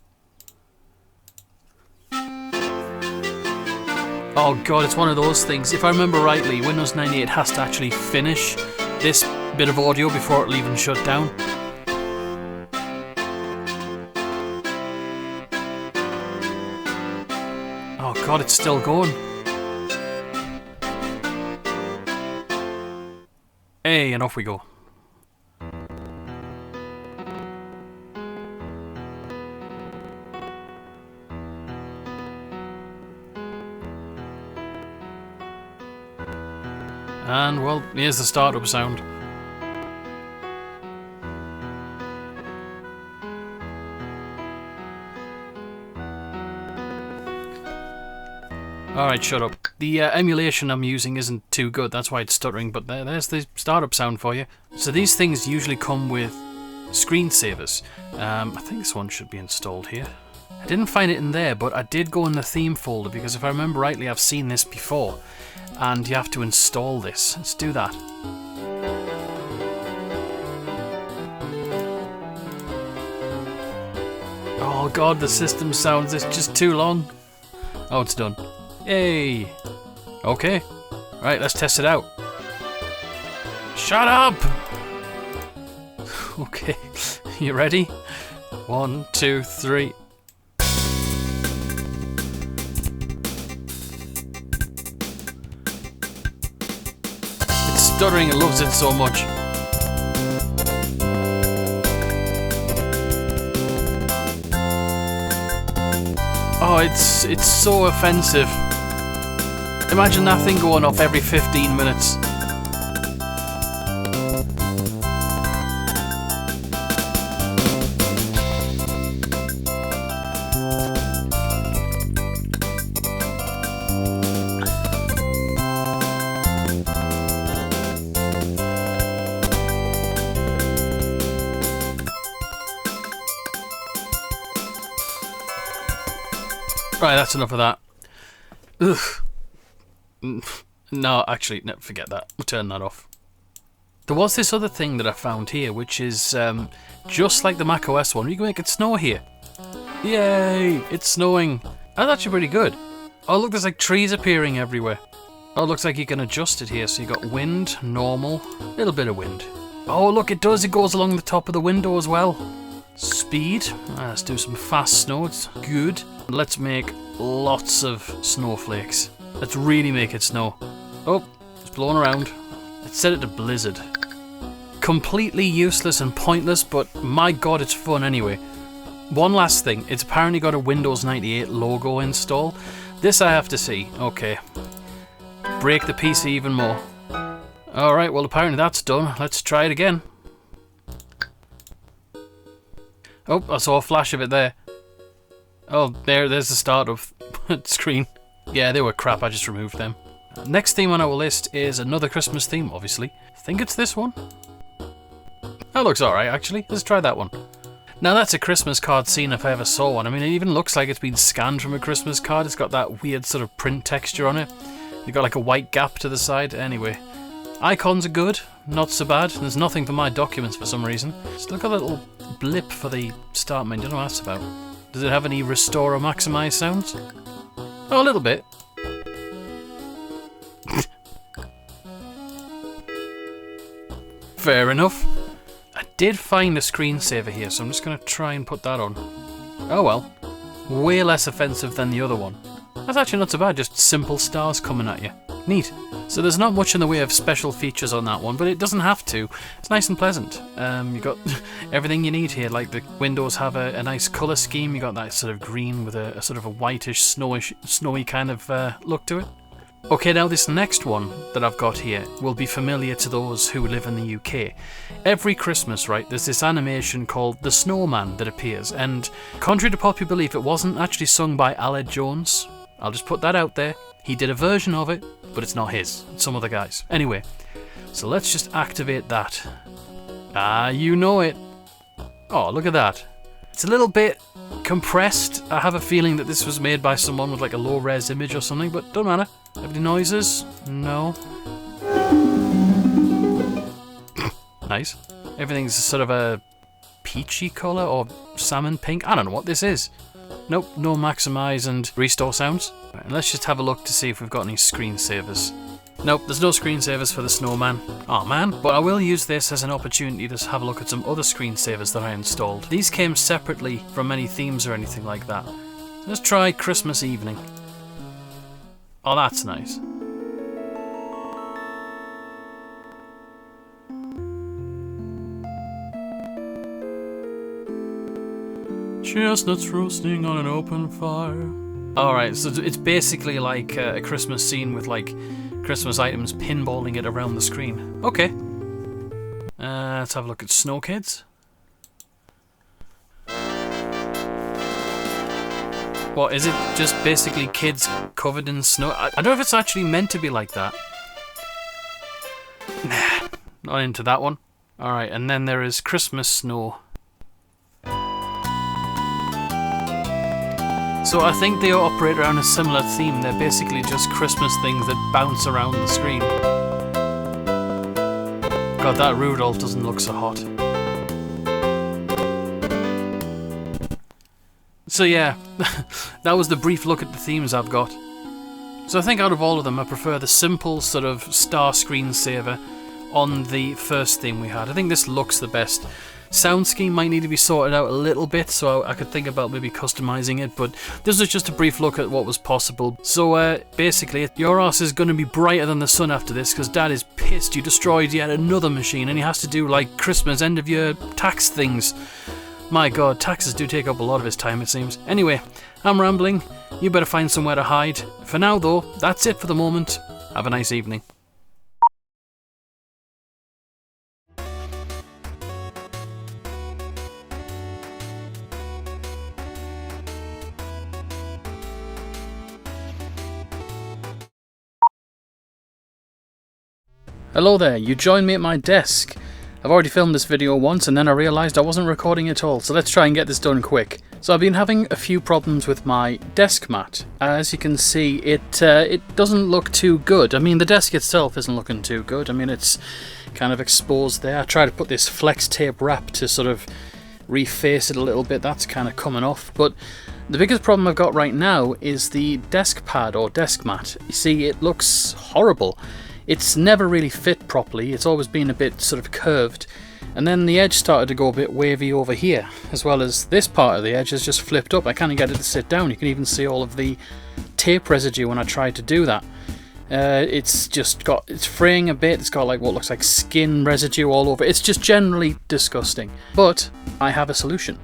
Oh god, it's one of those things. If I remember rightly, Windows 98 has to actually finish this bit of audio before it'll even shut down. Oh god, it's still going. Hey, and off we go. And well, here's the startup sound. Alright, shut up. The emulation I'm using isn't too good, that's why it's stuttering, but there's the startup sound for you. So these things usually come with screensavers. I think this one should be installed here. I didn't find it in there, but I did go in the theme folder, because if I remember rightly, I've seen this before. And you have to install this. Let's do that. Oh god, the system sounds is just too long. Oh, it's done. Yay! Okay. Right, let's test it out. Shut up! Okay, you ready? 1, 2, 3. It's stuttering, it loves it so much. Oh, it's so offensive. Imagine that thing going off every 15 minutes. Right, that's enough of that. Ugh. No, actually, no, forget that. We'll turn that off. There was this other thing that I found here, which is just like the macOS one. You can make it snow here. Yay! It's snowing. That's actually pretty good. Oh, look, there's like trees appearing everywhere. Oh, it looks like you can adjust it here. So you got wind, normal, a little bit of wind. Oh, look, it does. It goes along the top of the window as well. Speed. Let's do some fast snow. It's good. Let's make lots of snowflakes. Let's really make it snow. Oh, it's blowing around. Let's set it to blizzard. Completely useless and pointless, but my god, it's fun anyway. One last thing. It's apparently got a Windows 98 logo install. This I have to see. Okay. Break the PC even more. Alright, well apparently that's done. Let's try it again. Oh, I saw a flash of it there. Oh, there's the start of screen. Yeah, they were crap, I just removed them. Next theme on our list is another Christmas theme, obviously. I think it's this one. That looks alright, actually. Let's try that one. Now that's a Christmas card scene if I ever saw one. I mean, it even looks like it's been scanned from a Christmas card. It's got that weird sort of print texture on it. You've got like a white gap to the side. Anyway, icons are good, not so bad. There's nothing for my documents for some reason. Just look at a little blip for the start menu. I don't know what that's about. Does it have any restore or maximize sounds? Oh, a little bit. Fair enough. I did find a screensaver here, so I'm just going to try and put that on. Oh well. Way less offensive than the other one. That's actually not so bad, just simple stars coming at you. Neat. So there's not much in the way of special features on that one, but it doesn't have to. It's nice and pleasant. You've got everything you need here, like the windows have a nice colour scheme. You got that sort of green with a sort of a whitish, snowy kind of look to it. Okay, now this next one that I've got here will be familiar to those who live in the UK. Every Christmas, right, there's this animation called The Snowman that appears, and contrary to popular belief, it wasn't actually sung by Aled Jones. I'll just put that out there. He did a version of it, but it's not his. It's some other guy's. Anyway, so let's just activate that. Ah, you know it. Oh, look at that. It's a little bit compressed. I have a feeling that this was made by someone with like a low-res image or something, but don't matter. Have any noises? No. Nice. Everything's sort of a peachy colour or salmon pink. I don't know what this is. Nope, no maximize and restore sounds. Right, and let's just have a look to see if we've got any screensavers. Nope, there's no screensavers for the snowman. Aw man, but I will use this as an opportunity to have a look at some other screensavers that I installed. These came separately from any themes or anything like that. Let's try Christmas Evening. Oh, that's nice. Chestnuts roasting on an open fire. Alright, so it's basically like a Christmas scene with like Christmas items pinballing it around the screen. Okay. Let's have a look at Snow Kids. What, is it just basically kids covered in snow? I don't know if it's actually meant to be like that. Nah, not into that one. Alright, and then there is Christmas Snow. So I think they operate around a similar theme. They're basically just Christmas things that bounce around the screen. God, that Rudolph doesn't look so hot. So yeah, that was the brief look at the themes I've got. So I think out of all of them, I prefer the simple sort of star screensaver on the first theme we had. I think this looks the best. Sound scheme might need to be sorted out a little bit, so I could think about maybe customizing it, but this was just a brief look at what was possible. So basically, your arse is going to be brighter than the sun after this, because Dad is pissed you destroyed yet another machine, and he has to do like Christmas end of year tax things. My god, taxes do take up a lot of his time, it seems. Anyway, I'm rambling. You better find somewhere to hide. For now though, that's it for the moment. Have a nice evening. Hello there, you joined me at my desk. I've already filmed this video once and then I realised I wasn't recording at all, so let's try and get this done quick. So I've been having a few problems with my desk mat. As you can see, it doesn't look too good. I mean, the desk itself isn't looking too good. I mean, it's kind of exposed there. I tried to put this flex tape wrap to sort of reface it a little bit. That's kind of coming off. But the biggest problem I've got right now is the desk pad or desk mat. You see, it looks horrible. It's never really fit properly, it's always been a bit sort of curved, and then the edge started to go a bit wavy over here, as well as this part of the edge has just flipped up. I can't get it to sit down. You can even see all of the tape residue when I tried to do that. It's fraying a bit, it's got like what looks like skin residue all over. It's just generally disgusting. But I have a solution.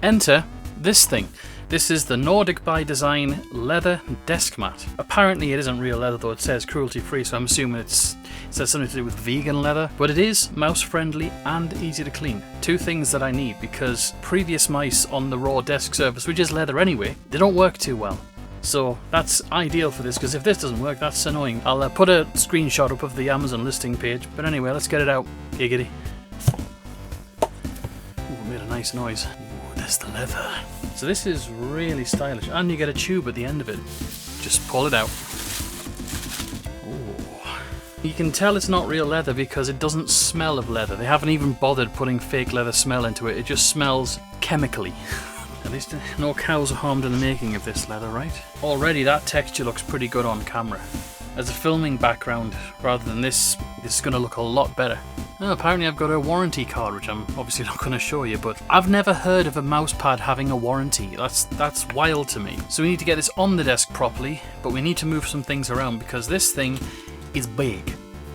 Enter this thing. This is the NORDIK by Design leather desk mat. Apparently it isn't real leather though, it says cruelty free, so I'm assuming it says something to do with vegan leather. But it is mouse friendly and easy to clean. Two things that I need, because previous mice on the raw desk surface, which is leather anyway, they don't work too well. So that's ideal for this, because if this doesn't work, that's annoying. I'll put a screenshot up of the Amazon listing page, but anyway, let's get it out. Giggity. Ooh, made a nice noise. Ooh, there's the leather. So this is really stylish, and you get a tube at the end of it. Just pull it out. Ooh. You can tell it's not real leather because it doesn't smell of leather. They haven't even bothered putting fake leather smell into it. It just smells chemically. At least no cows are harmed in the making of this leather, right? Already that texture looks pretty good on camera. As a filming background, rather than this is going to look a lot better. Oh, apparently I've got a warranty card, which I'm obviously not going to show you, but I've never heard of a mousepad having a warranty. That's wild to me. So we need to get this on the desk properly, but we need to move some things around because this thing is big.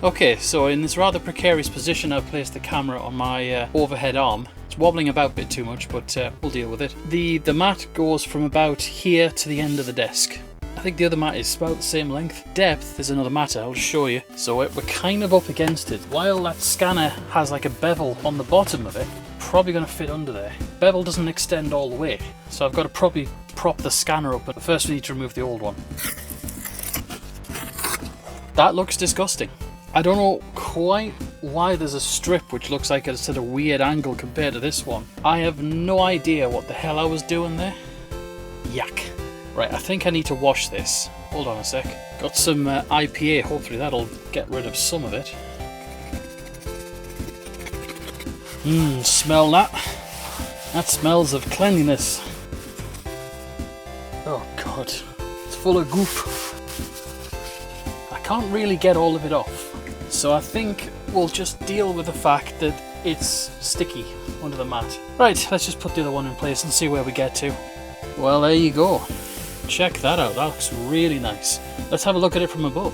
Okay, so in this rather precarious position I've placed the camera on my overhead arm. It's wobbling about a bit too much, but we'll deal with it. The mat goes from about here to the end of the desk. I think the other mat is about the same length. Depth is another matter, I'll show you. So we're kind of up against it. While that scanner has like a bevel on the bottom of it, probably going to fit under there. Bevel doesn't extend all the way, so I've got to probably prop the scanner up, but first we need to remove the old one. That looks disgusting. I don't know quite why there's a strip which looks like it's at a weird angle compared to this one. I have no idea what the hell I was doing there. Yuck. Right, I think I need to wash this. Hold on a sec. Got some IPA, hopefully that'll get rid of some of it. Smell that. That smells of cleanliness. Oh god, it's full of goop. I can't really get all of it off. So I think we'll just deal with the fact that it's sticky under the mat. Right, let's just put the other one in place and see where we get to. Well, there you go. Check that out, that looks really nice. Let's have a look at it from above.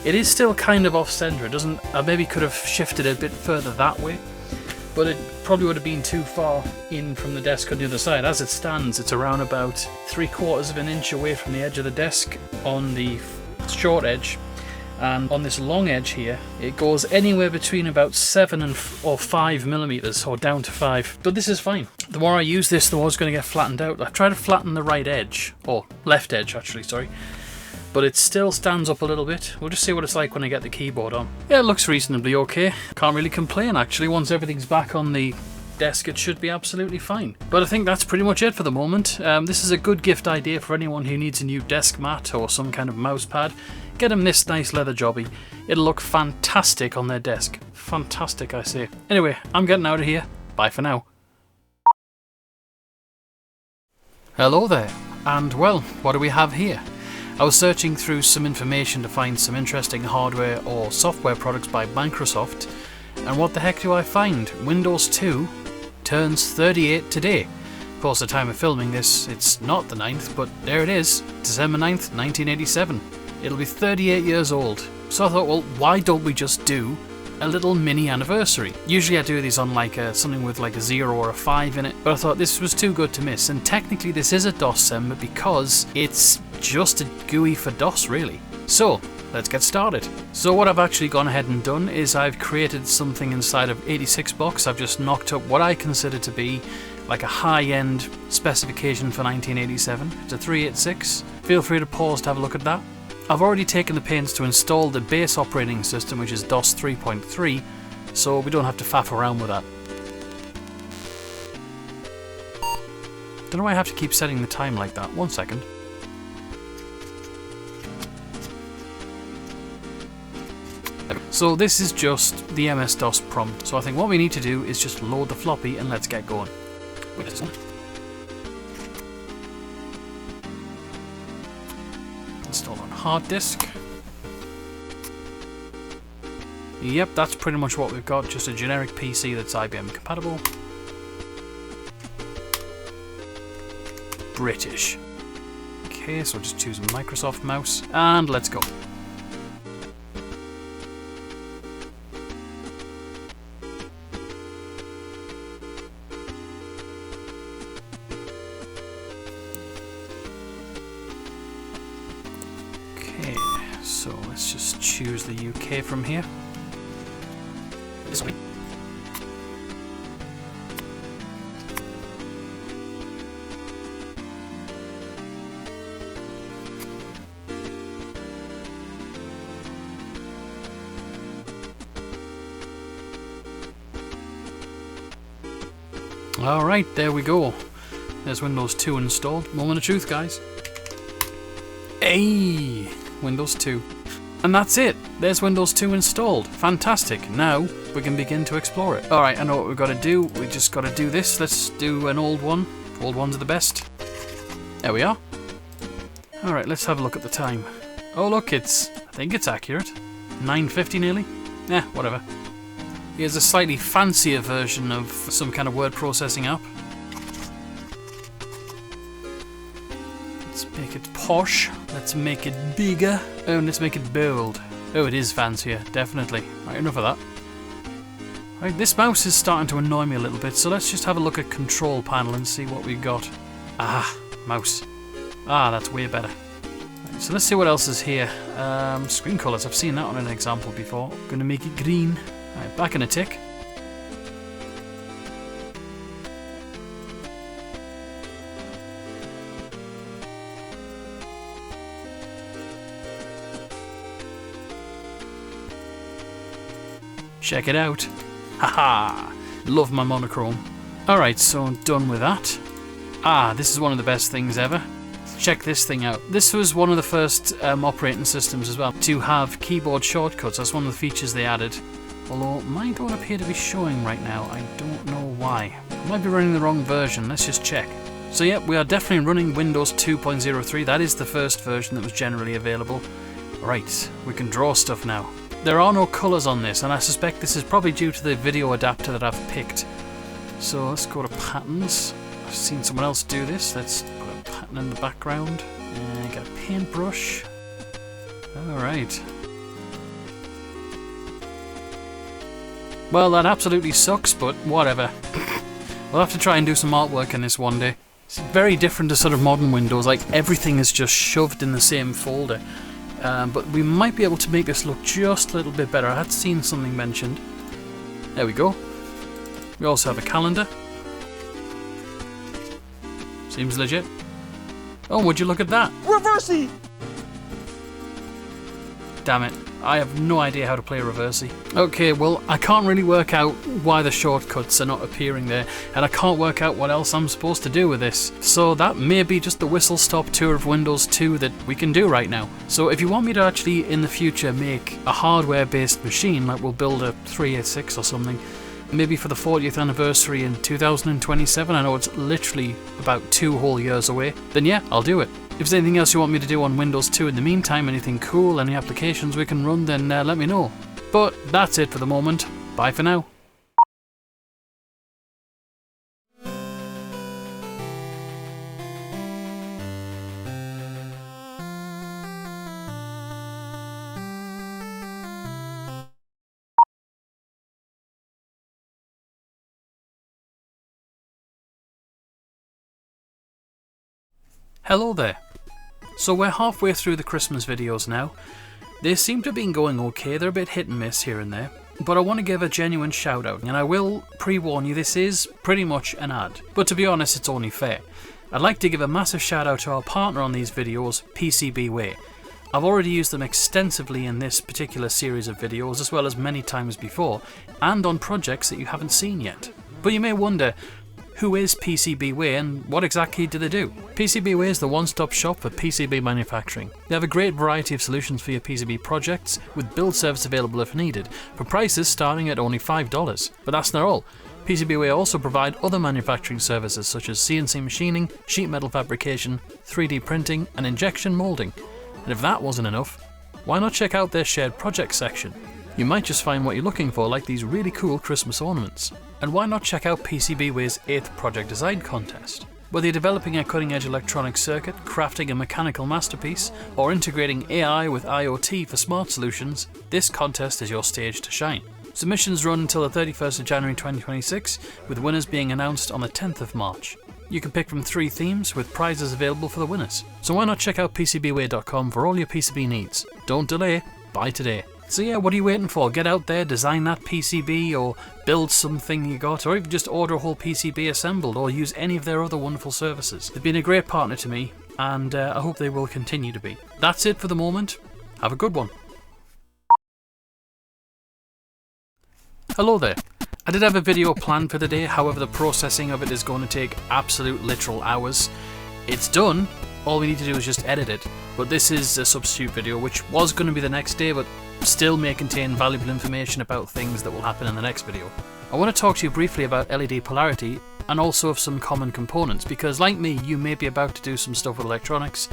It is still kind of off center. I maybe could have shifted it a bit further that way, but it probably would have been too far in from the desk on the other side. As it stands, it's around about 3/4 of an inch away from the edge of the desk on the short edge, and on this long edge here it goes anywhere between about 7 or 5 millimeters, or down to 5. But this is fine. The more I use this, the more it's going to get flattened out. I've tried to flatten the right edge, or left edge actually, sorry, but it still stands up a little bit. We'll just see what it's like when I get the keyboard on. Yeah, it looks reasonably okay. Can't really complain actually. Once everything's back on the desk it should be absolutely fine. But I think that's pretty much it for the moment. This is a good gift idea for anyone who needs a new desk mat or some kind of mouse pad. Get them this nice leather jobby. It'll look fantastic on their desk. Fantastic, I say. Anyway, I'm getting out of here. Bye for now. Hello there, and well, what do we have here? I was searching through some information to find some interesting hardware or software products by Microsoft, and what the heck do I find? Windows 2 turns 38 today. Of course, the time of filming this, it's not the 9th, but there it is, December 9th, 1987. It'll be 38 years old. So I thought, well, why don't we just do a little mini anniversary. Usually I do these on like something with like a 0 or a 5 in it, but I thought this was too good to miss. And technically this is a DOScember because it's just a GUI for DOS really. So let's get started. So what I've actually gone ahead and done is I've created something inside of 86box. I've just knocked up what I consider to be like a high-end specification for 1987. It's a 386. Feel free to pause to have a look at that. I've already taken the pains to install the base operating system, which is DOS 3.3, so we don't have to faff around with that. Don't know why I have to keep setting the time like that. 1 second. So this is just the MS-DOS prompt, so I think what we need to do is just load the floppy and let's get going. Install on hard disk. Yep, that's pretty much what we've got, just a generic PC that's IBM compatible. British. Okay, so just choose a Microsoft mouse and let's go. Okay, so let's just choose the UK from here. This way. Alright, there we go. There's Windows 2 installed. Moment of truth, guys. Hey! Windows 2. And that's it. There's Windows 2 installed. Fantastic. Now we can begin to explore it. Alright, I know what we've got to do. We just got to do this. Let's do an old one. Old ones are the best. There we are. Alright, let's have a look at the time. Oh look, I think it's accurate. 9:50 nearly. Whatever. Here's a slightly fancier version of some kind of word processing app. Let's make it posh. Let's make it bigger. Oh, and let's make it bold. Oh, it is fancier, definitely. Right, enough of that. Right, this mouse is starting to annoy me a little bit, so let's just have a look at control panel and see what we've got. Ah, mouse. Ah, that's way better. Right, so let's see what else is here. Screen colors, I've seen that on an example before. Gonna make it green. Right, back in a tick. Check it out. Haha! Love my monochrome. Alright, so done with that. Ah, this is one of the best things ever. Check this thing out. This was one of the first operating systems as well to have keyboard shortcuts. That's one of the features they added. Although mine don't appear to be showing right now. I don't know why. I might be running the wrong version. Let's just check. So yeah, we are definitely running Windows 2.03. That is the first version that was generally available. Right, we can draw stuff now. There are no colours on this, and I suspect this is probably due to the video adapter that I've picked. So let's go to patterns. I've seen someone else do this. Let's put a pattern in the background. And get a paintbrush. Alright. Well, that absolutely sucks, but whatever. We'll have to try and do some artwork in this one day. It's very different to sort of modern Windows, like everything is just shoved in the same folder. But we might be able to make this look just a little bit better. I had seen something mentioned. There we go. We also have a calendar. Seems legit. Oh, would you look at that? Reversey! Damn it. I have no idea how to play Reversey. Okay, well, I can't really work out why the shortcuts are not appearing there, and I can't work out what else I'm supposed to do with this. So that may be just the whistle-stop tour of Windows 2 that we can do right now. So if you want me to actually, in the future, make a hardware-based machine, like we'll build a 386 or something, maybe for the 40th anniversary in 2027, I know it's literally about 2 whole years away, then yeah, I'll do it. If there's anything else you want me to do on Windows 2 in the meantime, anything cool, any applications we can run, then let me know. But that's it for the moment. Bye for now. Hello there. So we're halfway through the Christmas videos now. They seem to have been going okay, they're a bit hit and miss here and there, but I want to give a genuine shout out, and I will pre-warn you this is pretty much an ad, but to be honest it's only fair. I'd like to give a massive shout out to our partner on these videos, PCBway. I've already used them extensively in this particular series of videos as well as many times before, and on projects that you haven't seen yet. But you may wonder, who is PCBway and what exactly do they do? PCBway is the one-stop shop for PCB manufacturing. They have a great variety of solutions for your PCB projects, with build service available if needed, for prices starting at only $5. But that's not all. PCBway also provide other manufacturing services such as CNC machining, sheet metal fabrication, 3D printing and injection moulding. And if that wasn't enough, why not check out their shared projects section? You might just find what you're looking for, like these really cool Christmas ornaments. And why not check out PCBway's 8th project design contest? Whether you're developing a cutting-edge electronic circuit, crafting a mechanical masterpiece, or integrating AI with IoT for smart solutions, this contest is your stage to shine. Submissions run until the 31st of January 2026, with winners being announced on the 10th of March. You can pick from 3 themes, with prizes available for the winners. So why not check out PCBway.com for all your PCB needs? Don't delay, buy today. So yeah, what are you waiting for? Get out there, design that PCB, or build something you got, or even just order a whole PCB assembled, or use any of their other wonderful services. They've been a great partner to me, and I hope they will continue to be. That's it for the moment. Have a good one. Hello there. I did have a video planned for today, however the processing of it is going to take absolute literal hours. It's done, all we need to do is just edit it, but this is a substitute video which was going to be the next day but still may contain valuable information about things that will happen in the next video. I want to talk to you briefly about LED polarity and also of some common components, because like me you may be about to do some stuff with electronics,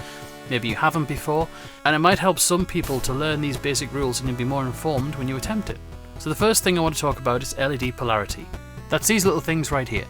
maybe you haven't before, and it might help some people to learn these basic rules and you'll be more informed when you attempt it. So the first thing I want to talk about is LED polarity. That's these little things right here.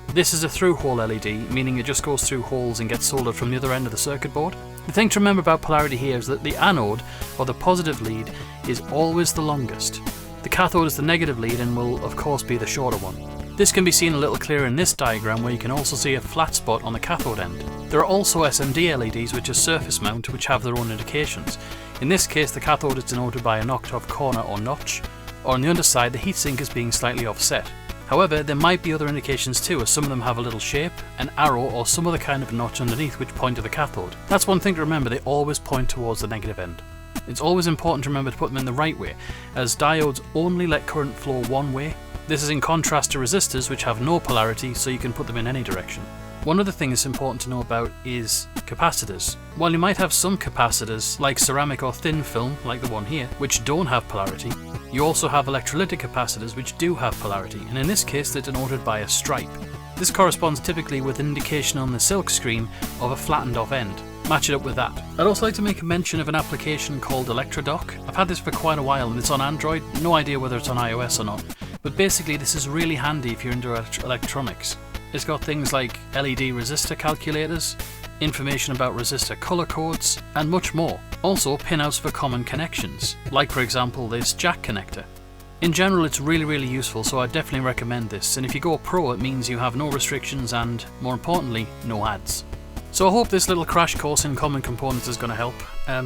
This is a through-hole LED, meaning it just goes through holes and gets soldered from the other end of the circuit board. The thing to remember about polarity here is that the anode, or the positive lead, is always the longest. The cathode is the negative lead and will of course be the shorter one. This can be seen a little clearer in this diagram, where you can also see a flat spot on the cathode end. There are also SMD LEDs which are surface mount, which have their own indications. In this case the cathode is denoted by a knocked off corner or notch, or on the underside the heatsink is being slightly offset. However, there might be other indications too, as some of them have a little shape, an arrow or some other kind of notch underneath which point to the cathode. That's one thing to remember, they always point towards the negative end. It's always important to remember to put them in the right way, as diodes only let current flow one way. This is in contrast to resistors which have no polarity, so you can put them in any direction. One other thing that's important to know about is capacitors. While you might have some capacitors, like ceramic or thin film, like the one here, which don't have polarity, you also have electrolytic capacitors which do have polarity, and in this case they're denoted by a stripe. This corresponds typically with an indication on the silk screen of a flattened off end. Match it up with that. I'd also like to make a mention of an application called ElectroDock. I've had this for quite a while and it's on Android, no idea whether it's on iOS or not, but basically this is really handy if you're into electronics. It's got things like LED resistor calculators, information about resistor color codes, and much more. Also pinouts for common connections, like for example this jack connector. In general it's really useful, so I definitely recommend this, and if you go pro it means you have no restrictions and, more importantly, no ads. So I hope this little crash course in common components is going to help.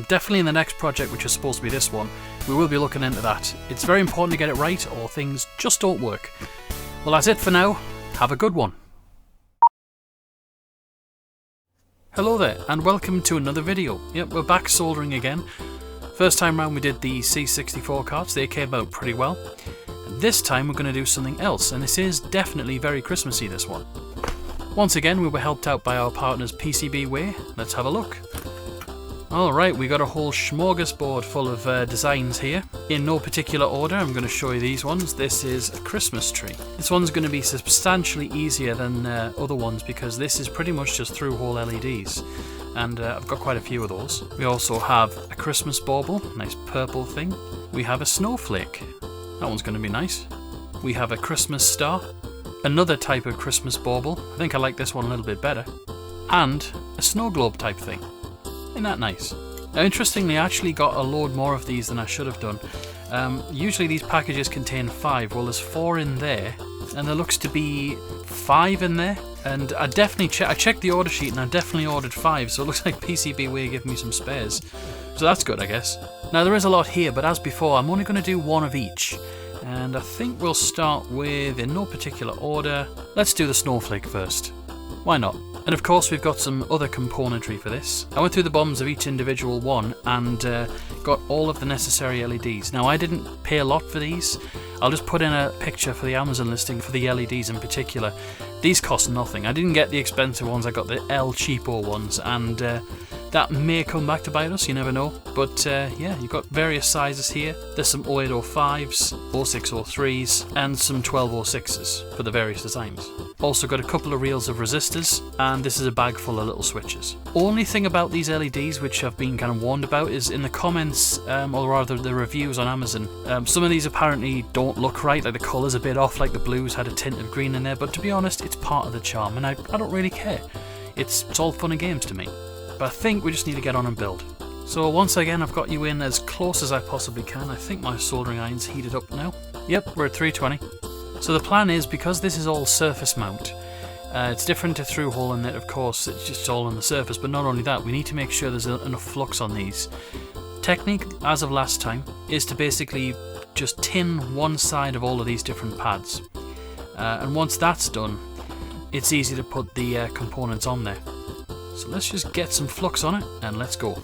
Definitely in the next project, which is supposed to be this one, we will be looking into that. It's very important to get it right or things just don't work. Well, that's it for now. Have a good one. Hello there and welcome to another video. Yep, we're back soldering again. First time round we did the C64 cards, they came out pretty well. And this time we're going to do something else, and this is definitely very Christmassy, this one. Once again we were helped out by our partners PCBway. Let's have a look. Alright, we got a whole smorgasbord full of designs here. In no particular order, I'm going to show you these ones. This is a Christmas tree. This one's going to be substantially easier than other ones because this is pretty much just through-hole LEDs. And I've got quite a few of those. We also have a Christmas bauble, nice purple thing. We have a snowflake. That one's going to be nice. We have a Christmas star. Another type of Christmas bauble. I think I like this one a little bit better. And a snow globe type thing. Isn't that nice? Now interestingly, I actually got a load more of these than I should have done. Usually these packages contain 5, well there's 4 in there, and there looks to be 5 in there. And I definitely I checked the order sheet and I definitely ordered 5, so it looks like PCBway gave me some spares. So that's good, I guess. Now there is a lot here, but as before, I'm only going to do one of each. And I think we'll start with, in no particular order, let's do the snowflake first. Why not? And of course we've got some other componentry for this. I went through the bottoms of each individual one and got all of the necessary LEDs. Now I didn't pay a lot for these. I'll just put in a picture for the Amazon listing for the LEDs in particular. These cost nothing. I didn't get the expensive ones, I got the L cheapo ones, and that may come back to bite us, you never know. But yeah, you've got various sizes here. There's some 0805s, 0603s, and some 1206s for the various designs. Also got a couple of reels of resistors, and this is a bag full of little switches. Only thing about these LEDs which I've been kind of warned about is in the comments, or rather the reviews on Amazon, some of these apparently don't look right, like the colour's a bit off, like the blues had a tint of green in there, but to be honest, it's part of the charm, and I don't really care. It's all fun and games to me. But I think we just need to get on and build. So once again, I've got you in as close as I possibly can. I think my soldering iron's heated up now. Yep, we're at 320. So the plan is, because this is all surface mount, it's different to through hole in that, of course, it's just all on the surface, but not only that, we need to make sure there's enough flux on these. Technique, as of last time, is to basically just tin one side of all of these different pads. And once that's done, it's easy to put the components on there. So let's just get some flux on it and let's go.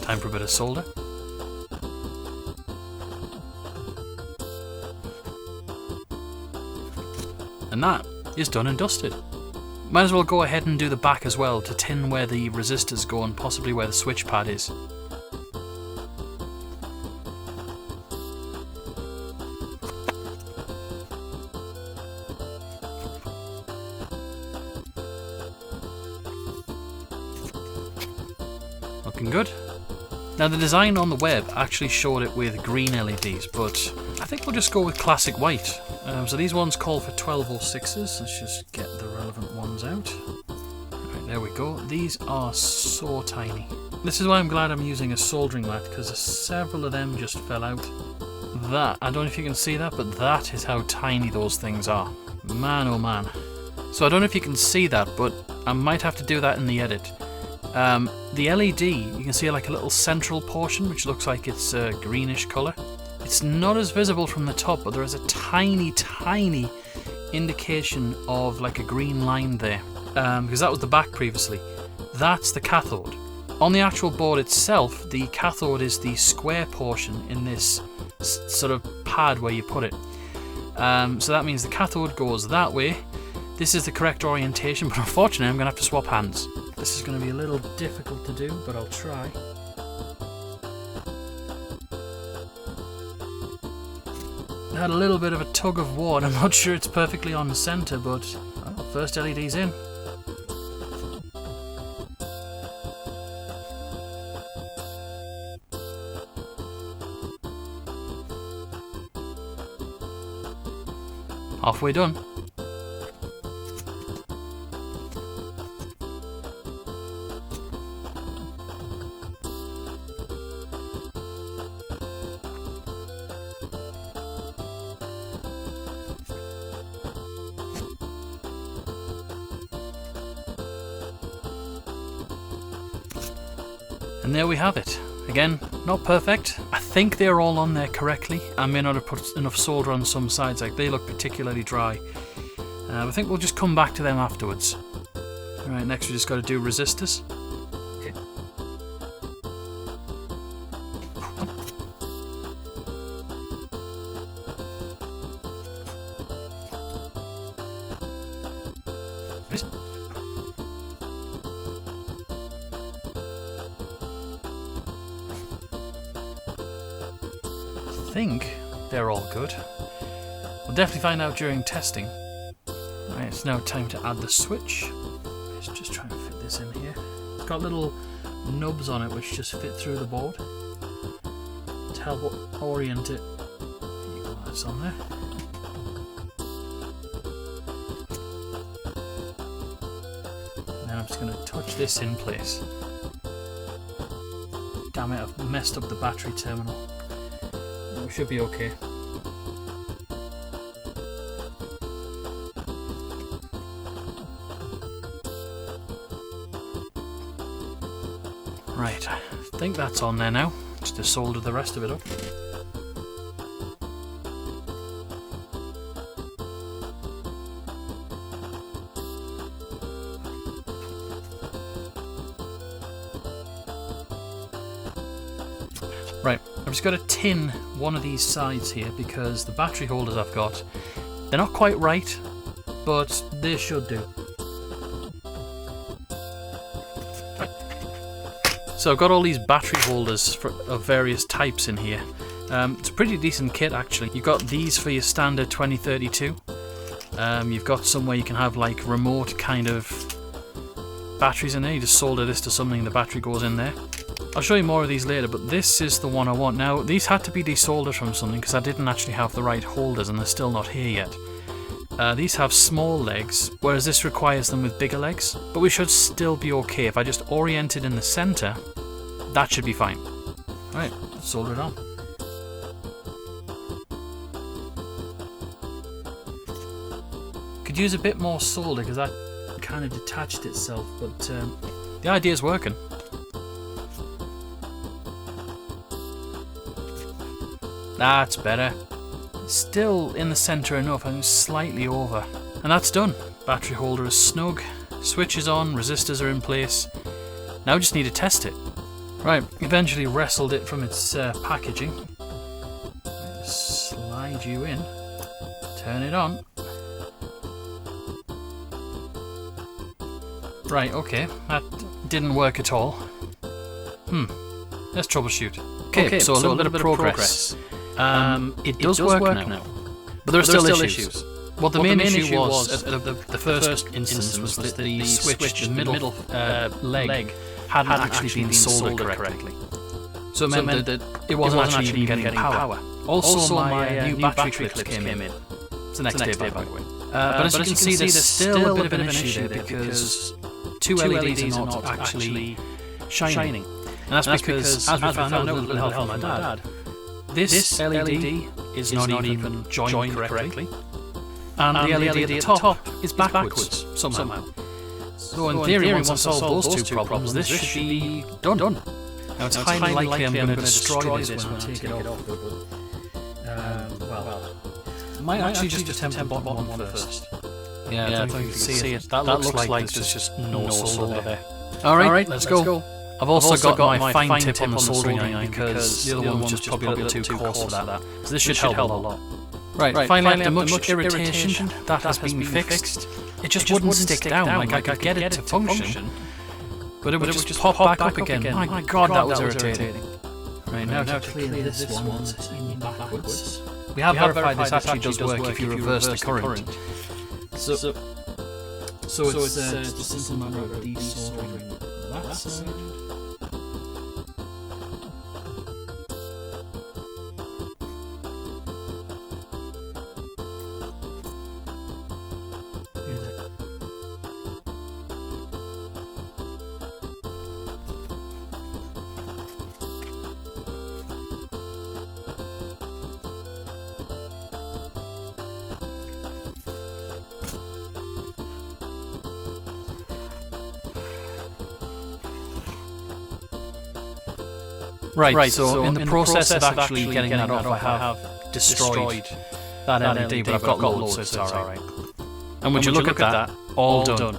Time for a bit of solder. And that is done and dusted. Might as well go ahead and do the back as well to tin where the resistors go and possibly where the switch pad is. Looking good. Now the design on the web actually showed it with green LEDs, but I think we'll just go with classic white. So these ones call for 1206s. Let's just get the relevant ones out. Right, there we go. These are so tiny. This is why I'm glad I'm using a soldering mat, because several of them just fell out. That, I don't know if you can see that, but that is how tiny those things are. Man oh man. So I don't know if you can see that, but I might have to do that in the edit. The LED, you can see like a little central portion which looks like it's a greenish colour. It's not as visible from the top, but there is a tiny indication of like a green line there, because that was the back previously. That's the cathode. On the actual board itself, the cathode is the square portion in this sort of pad where you put it. So that means the cathode goes that way. This is the correct orientation, but unfortunately I'm going to have to swap hands. This is going to be a little difficult to do, but I'll try. I had a little bit of a tug of war, and I'm not sure it's perfectly on the centre, but well, first LED's in. Halfway done. And there we have it. Again, not perfect. I think they're all on there correctly. I may not have put enough solder on some sides, like they look particularly dry. I think we'll just come back to them afterwards. Alright, next we just got to do resistors. Okay. I think they're all good. We'll definitely find out during testing. Right, it's now time to add the switch. Let's just try and fit this in here. It's got little nubs on it which just fit through the board to help orient it. There you go, that's on there. And then I'm just going to touch this in place. Damn it, I've messed up the battery terminal. We should be okay. Right, I think that's on there now. Just to solder the rest of it up. Right, I've just got to tin one of these sides here because the battery holders I've got, they're not quite right, but they should do. So I've got all these battery holders of various types in here. It's a pretty decent kit actually. You've got these for your standard 2032. You've got some where you can have like remote kind of batteries in there. You just solder this to something, the battery goes in there. I'll show you more of these later, but this is the one I want. Now these had to be desoldered from something because I didn't actually have the right holders and they're still not here yet. These have small legs, whereas this requires them with bigger legs, but we should still be okay. If I just orient it in the centre, that should be fine. Right, let's solder it on. Could use a bit more solder because that kind of detached itself, but the idea is working. That's better. Still in the centre enough, I'm slightly over. And that's done. Battery holder is snug, switch is on, resistors are in place. Now we just need to test it. Right, eventually wrestled it from its packaging. Slide you in, turn it on. Right, okay, that didn't work at all. Let's troubleshoot. Okay, so a little bit of progress. It does work now. But there are still issues. Well, the main issue was, the first instance was that the switch, the middle leg, hadn't actually been soldered correctly. So it meant that it wasn't actually even getting power. Also, my new battery clips came in. It's the next day, by the way. But as you can see, there's still a bit of an issue there because two LEDs are not actually shining. And that's because, as we found out with the help of my dad, this LED is not even joined correctly, and the LED at the top is backwards somehow. So in theory, once I solve those two problems, this should be done. Now it's highly likely I'm going to destroy this when I take it off. Well, I might actually just attempt the bottom one first. Yeah, I think you can see it. That looks like there's just no solder there. Alright, let's go. I've also got my fine tip on the soldering iron because the other one was just probably a little too coarse for that. So this should help a lot. Right, finally after much irritation, that has been fixed. It just wouldn't stick down, like I could get it to function, but it would just pop back up again. My god, that was irritating. Right, now to clear this one in backwards. We have verified this actually does work if you reverse the current. So it's just a simple matter of desoldering that side. Right, so in the process of actually getting that off, I have destroyed that LED, but I've got loads, so it's alright. And would you look at that? All done.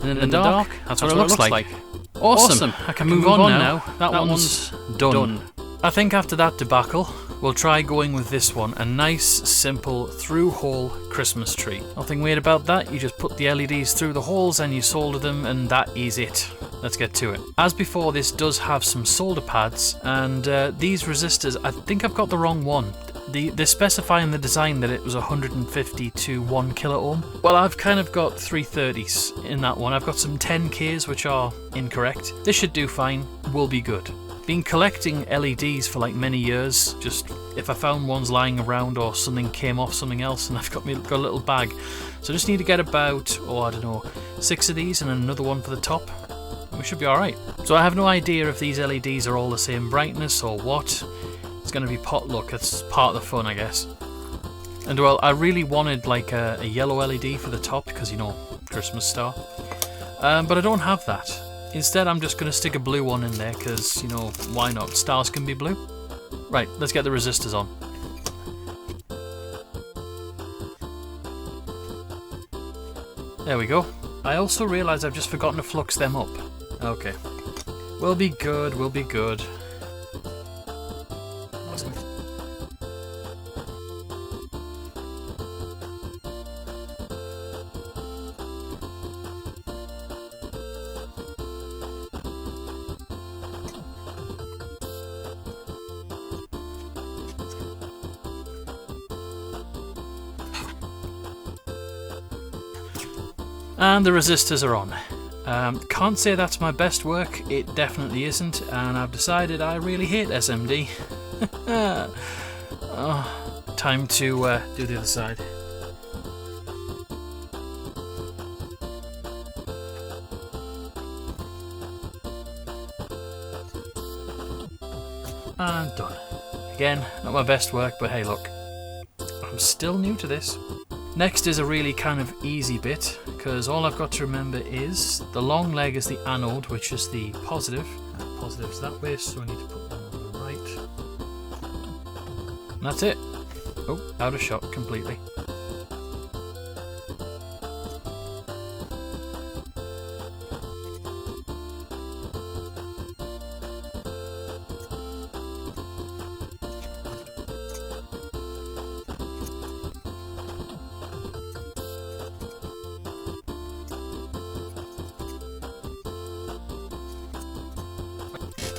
And in the dark, that's what it looks like. Awesome! I can move on now. That one's done. I think after that debacle, we'll try going with this one. A nice, simple, through-hole Christmas tree. Nothing weird about that. You just put the LEDs through the holes and you solder them, and that is it. Let's get to it. As before, this does have some solder pads, and these resistors, I think I've got the wrong one. They specify in the design that it was 150 to 1 kilo ohm. Well, I've kind of got 330s in that one. I've got some 10Ks which are incorrect. This should do fine. We'll be good. Been collecting LEDs for like many years. Just if I found ones lying around or something came off something else, and I've got a little bag. So I just need to get about, I don't know, 6 of these and another one for the top. we should be alright. So I have no idea if these LEDs are all the same brightness or what. It's going to be potluck, it's part of the fun, I guess. And well, I really wanted like a yellow LED for the top because, you know, Christmas star. But I don't have that. Instead, I'm just going to stick a blue one in there because, you know, why not? Stars can be blue. Right, let's get the resistors on. There we go. I also realised I've just forgotten to flux them up. Okay. We'll be good, we'll be good. And the resistors are on. Can't say that's my best work, it definitely isn't, and I've decided I really hate SMD. Oh, time to do the other side. And done. Again, not my best work, but hey look, I'm still new to this. Next is a really kind of easy bit, because all I've got to remember is the long leg is the anode, which is the positive. Positive's that way, so I need to put them on the right. And that's it. Oh, out of shot completely.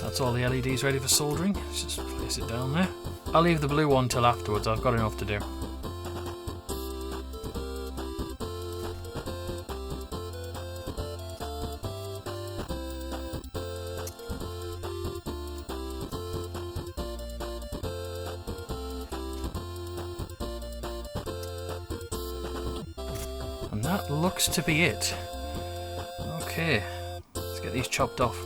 That's all the LEDs ready for soldering. Let's just place it down there. I'll leave the blue one till afterwards, I've got enough to do. And that looks to be it. Okay, let's get these chopped off.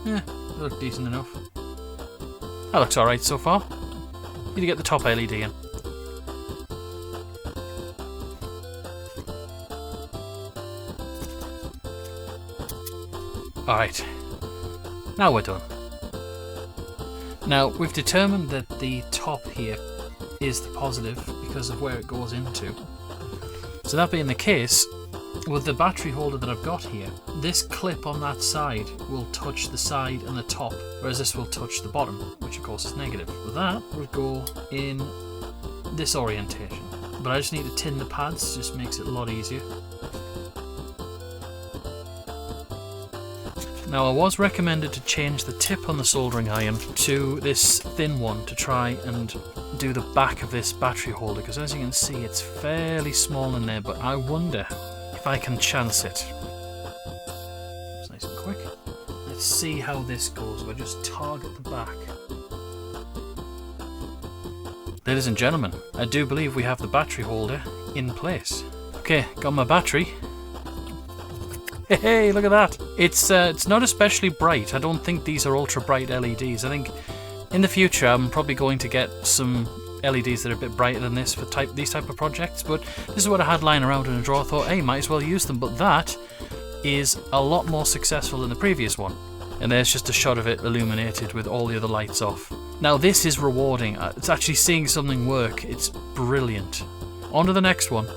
Yeah, they look decent enough. That looks alright so far. Need to get the top LED in. Alright, now we're done. Now, we've determined that the top here is the positive because of where it goes into. So that being the case, with the battery holder that I've got here, this clip on that side will touch the side and the top, whereas this will touch the bottom, which of course is negative. But that would go in this orientation. But I just need to tin the pads, just makes it a lot easier. Now I was recommended to change the tip on the soldering iron to this thin one to try and do the back of this battery holder, because as you can see it's fairly small in there, but I wonder if I can chance it. It's nice and quick. Let's see how this goes. We'll just target the back. Ladies and gentlemen, I do believe we have the battery holder in place. Okay, got my battery. Hey, look at that! It's not especially bright. I don't think these are ultra bright LEDs. I think in the future I'm probably going to get some LEDs that are a bit brighter than this for these type of projects, but this is what I had lying around in a drawer. I thought, hey, might as well use them, but that is a lot more successful than the previous one. And there's just a shot of it illuminated with all the other lights off. Now this is rewarding. It's actually seeing something work. It's brilliant. On to the next one.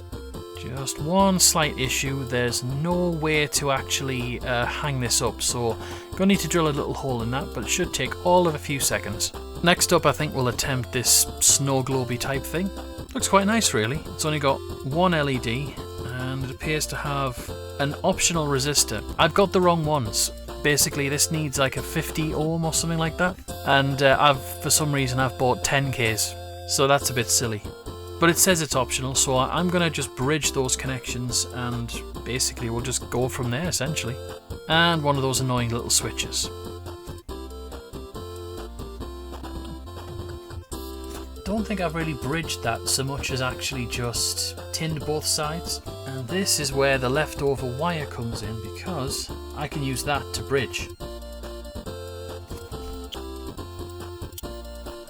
Just one slight issue, there's no way to actually hang this up, so gonna need to drill a little hole in that, but it should take all of a few seconds. Next up I think we'll attempt this snow globy type thing. Looks quite nice really. It's only got one LED and it appears to have an optional resistor. I've got the wrong ones. Basically this needs like a 50 ohm or something like that, and for some reason I've bought 10Ks, so that's a bit silly. But it says it's optional, so I'm going to just bridge those connections and basically we'll just go from there essentially. And one of those annoying little switches. don't think I've really bridged that so much as actually just tinned both sides. And this is where the leftover wire comes in, because I can use that to bridge.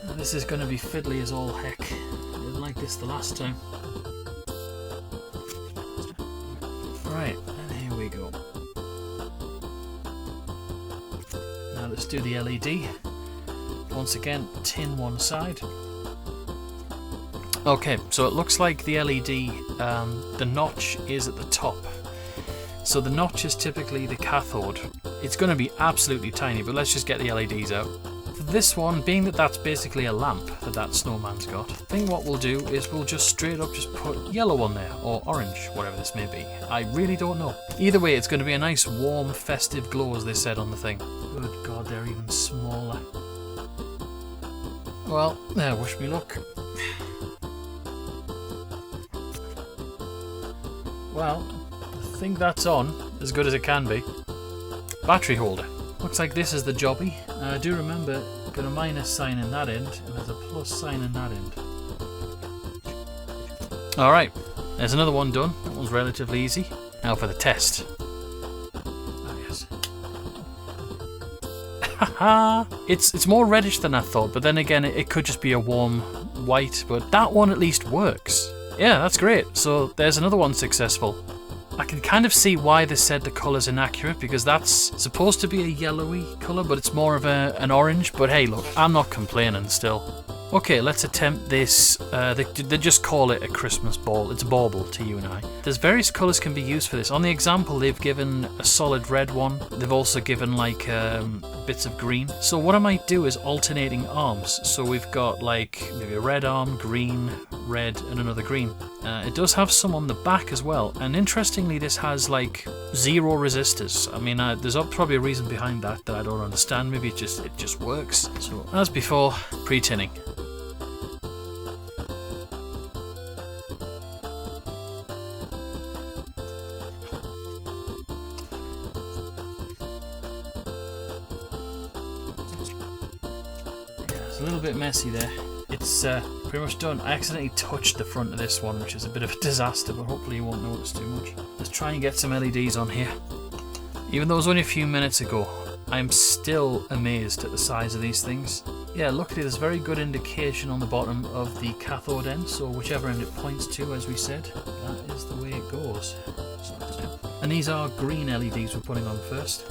And this is going to be fiddly as all heck. I didn't like this the last time. Right, and here we go. Now let's do the LED. Once again, tin one side. Okay, so it looks like the LED, the notch is at the top. So the notch is typically the cathode. It's going to be absolutely tiny, but let's just get the LEDs out. For this one, being that that's basically a lamp that snowman's got, I think what we'll do is we'll just straight up just put yellow on there, or orange, whatever this may be. I really don't know. Either way, it's going to be a nice warm, festive glow, as they said on the thing. Good God, they're even smaller. Well, there, wish me luck. Well, I think that's on, as good as it can be. Battery holder. Looks like this is the jobby. I do remember, got a minus sign in that end, and there's a plus sign in that end. Alright, there's another one done. That one's relatively easy. Now for the test. Oh yes. Haha! It's more reddish than I thought, but then again it could just be a warm white, but that one at least works. Yeah, that's great. So there's another one successful. I can kind of see why they said the colour's inaccurate, because that's supposed to be a yellowy colour, but it's more of an orange. But hey, look, I'm not complaining still. Okay, let's attempt this. They just call it a Christmas ball. It's a bauble to you and I. There's various colours can be used for this. On the example, they've given a solid red one. They've also given like bits of green. So what I might do is alternating arms. So we've got like maybe a red arm, green, red, and another green. It does have some on the back as well. And interestingly, this has like 0 resistors. I mean, there's probably a reason behind that I don't understand. Maybe it just works. So as before, pre-tinning. A little bit messy there. It's pretty much done. I accidentally touched the front of this one, which is a bit of a disaster, but hopefully you won't notice too much. Let's try and get some LEDs on here. Even though it was only a few minutes ago, I'm still amazed at the size of these things. Yeah, luckily there's very good indication on the bottom of the cathode end, so whichever end it points to, as we said, that is the way it goes. And these are green LEDs we're putting on first.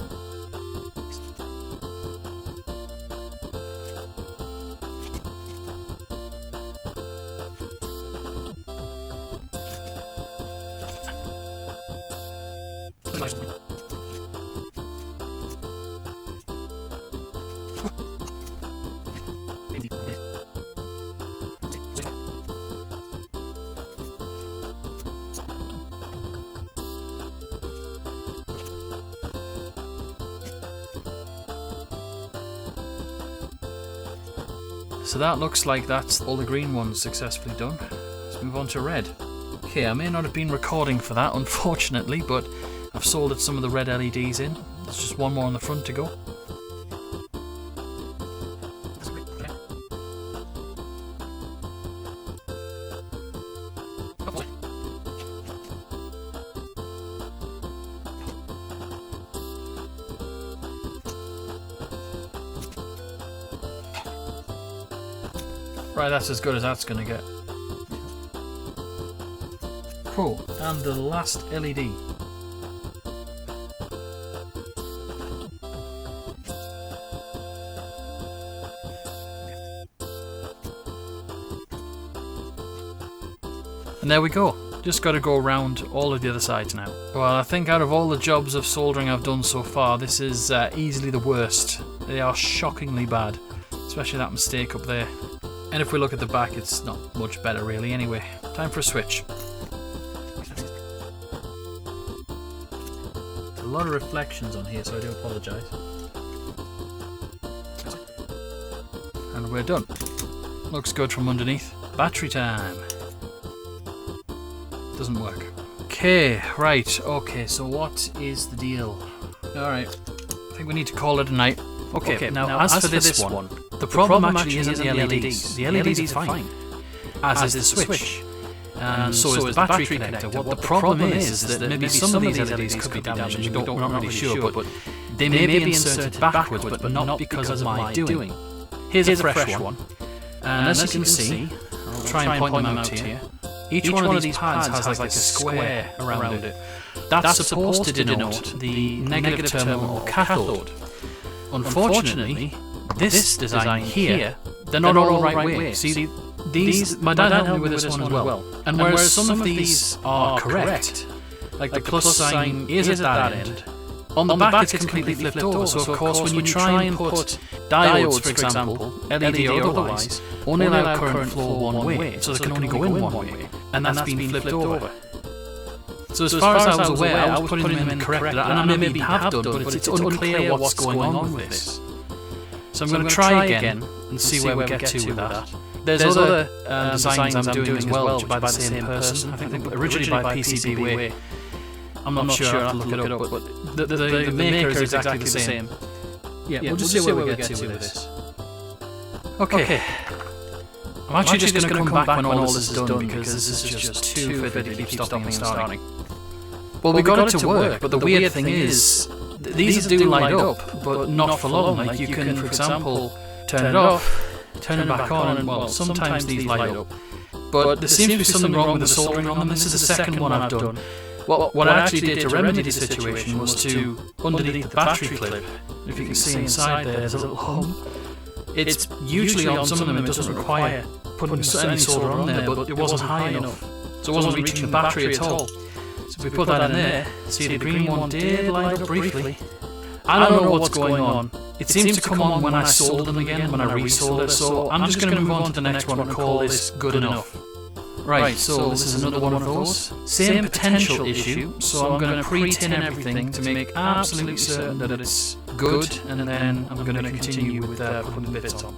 So that looks like that's all the green ones successfully done. Let's move on to red. Okay, I may not have been recording for that, unfortunately, but I've soldered some of the red LEDs in. There's just one more on the front to go. Right, that's as good as that's going to get. Cool, and the last LED. And there we go. Just got to go around all of the other sides now. Well, I think out of all the jobs of soldering I've done so far, this is easily the worst. They are shockingly bad, especially that mistake up there. And if we look at the back, it's not much better really anyway. Time for a switch. A lot of reflections on here, so I do apologise. And we're done. Looks good from underneath. Battery time. Doesn't work. Okay, right. Okay, so what is the deal? Alright, I think we need to call it a night. Okay, now as for this one, The problem actually isn't the LEDs. The LEDs are fine, as is the switch, and so is the battery connector. What the problem is that maybe some of these LEDs could be damaged, and we're not really sure, but they may be inserted backwards, but not because of my doing. Here's a fresh one, and as you can see, I'll try and point them out here. Each one of these pads has like a square around it. That's supposed to denote the negative terminal or cathode. Unfortunately, this design here, they're not all the right way. See, these, my dad helped me with this one as well. And whereas some of these are correct, like the plus sign is at that end, on the back it's completely flipped over. So of course when you try and put diodes, for example, LED or otherwise, only allow current flow one way, so they can only go in one way, and that's been flipped over. So as far as I was aware, I was putting them in correct, and I maybe have done, but it's unclear what's going on with this. So I'm going to try again and see where we get to with that. There's other designs I'm doing as well by the same person. I think originally by PCBway. I'm not sure, I'll have to look it up, but the maker is exactly the same. Yeah, we'll just see where we get to with this. Okay. I'm actually just going to come back when all this is done, because this is just too fiddly to keep stopping and starting. Well, we got it to work, but the weird thing is, these do light up, but not for long. Like you can, for example, turn it off, turn it back on, and well, sometimes these light up. But there seems to be something wrong with the soldering on them. This is the second one I've done. Well, what I actually did to remedy the situation was to, underneath the battery clip, if you can see inside there's a little hole. It's usually on some of them it doesn't require putting any solder on there, but it wasn't high enough, so it wasn't reaching the battery at all. So we put that in there. See, the green one did light up briefly. I don't know what's going on. It seems to come on when I solder them again, when I resolder, so I'm just going to move on to the next one and call this good enough. Right, so this is another one of those. Same potential issue, so I'm going to pre-tin everything to make absolutely certain that it's good, and then I'm going to continue with putting the bits on.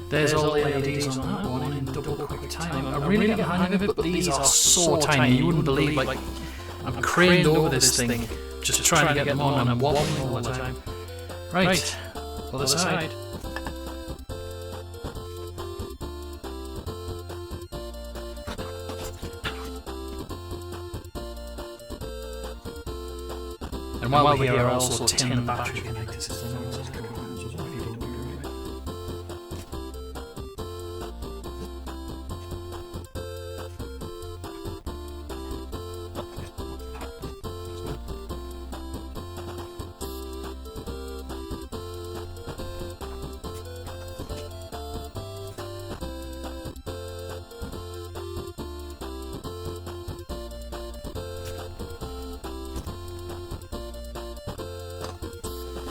There's all the LEDs on that one in double quick time. I'm really getting the hang of it, but these are so tiny, you wouldn't believe, like, I'm craned over this thing, just trying to get them on, and I'm wobbling all the time. Right, other side. And while we're here, I also tin the battery connectors.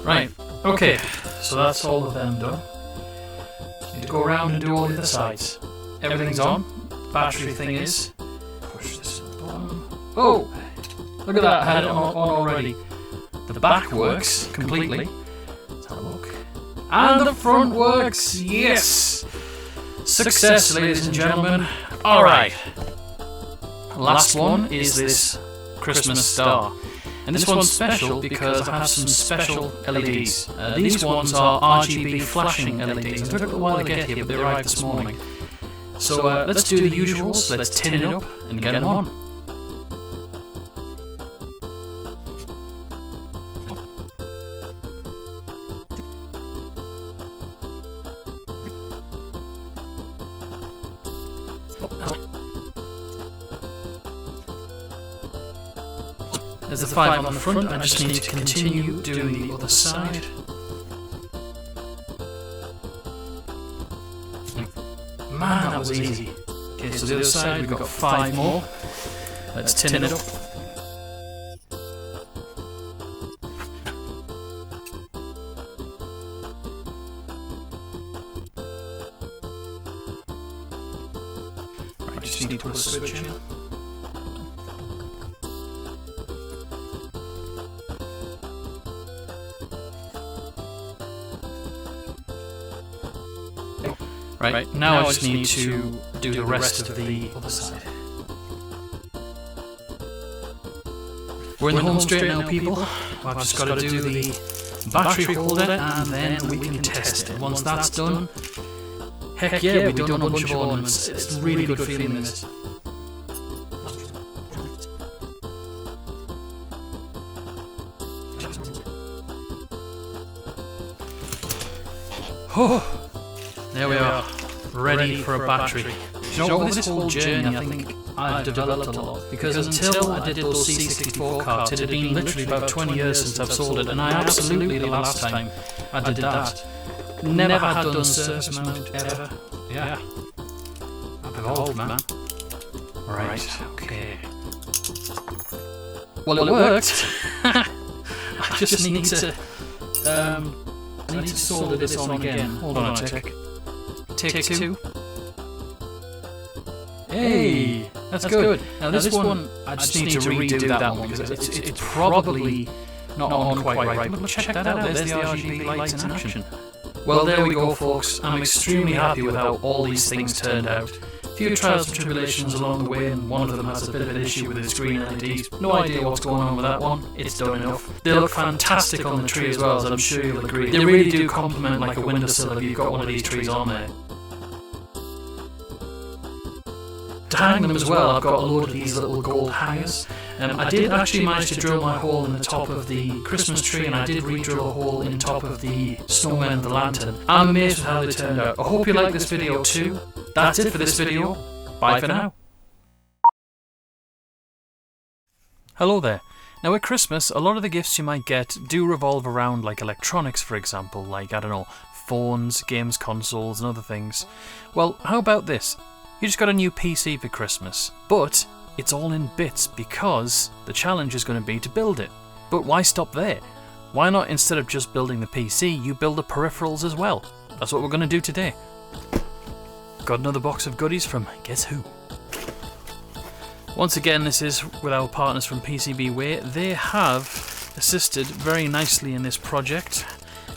Right, okay, so that's all of them done. Need to go around and do all the other sides. Everything's on, battery thing is. Push this to the bottom. Oh! Look at that, I had it on already. The back works completely. Let's have a look. And the front works, yes! Success, ladies and gentlemen. Alright. Last one is this Christmas star. And this one's special because I have some special LEDs. These ones are RGB flashing LEDs. It took a little while to get here, but they arrived this morning. So let's do the usuals, let's tin it up and get them on. There's the 5 on the front, I just need to continue doing the other side. Man, that was easy. Okay, so the other side, we've got 5 more. Let's tin it up. just need to put a switch in. Right, now I just need to do the rest of the other side. We're in the home straight now, people. I've just got to do the battery holder and then we can test it. Once that's done, heck yeah, we've done a bunch of ornaments. It's really good feeling this. Oh, there we are, ready for a battery. You know, with this whole journey, I think I've developed a lot, because until I did those C64 cards, it had been literally about 20 years since I've sold it, and I absolutely, the last time I did that, never had done surface mount, ever. Yeah. I've evolved, man. Right, okay. Well, it worked. I just need to, I need to solder this on again. Hold on a tick. Take two. Hey, that's good. Now this one, I just need to redo that one because it's probably not on quite right. But check that out, there's the RGB lights in action. Well, there we go, folks. I'm extremely happy with how all these things turned out. A few trials and tribulations along the way, and one of them has a bit of an issue with its green LEDs. No idea what's going on with that one, it's done enough. They look fantastic on the tree as well, as I'm sure you'll agree. They really do complement like a windowsill if you've got one of these trees on there. To hang them as well, I've got a load of these little gold hangers. I did actually manage to drill my hole in the top of the Christmas tree, and I did re-drill a hole in top of the snowman and the lantern. I'm amazed with how they turned out. I hope you like this video too. That's it for this video. Bye for now. Hello there. Now at Christmas, a lot of the gifts you might get do revolve around like electronics, for example, like, I don't know, phones, games consoles and other things. Well, how about this? You just got a new PC for Christmas, but it's all in bits because the challenge is going to be to build it. But why stop there? Why not, instead of just building the PC, you build the peripherals as well? That's what we're going to do today. Got another box of goodies from guess who? Once again, this is with our partners from PCBway. They have assisted very nicely in this project,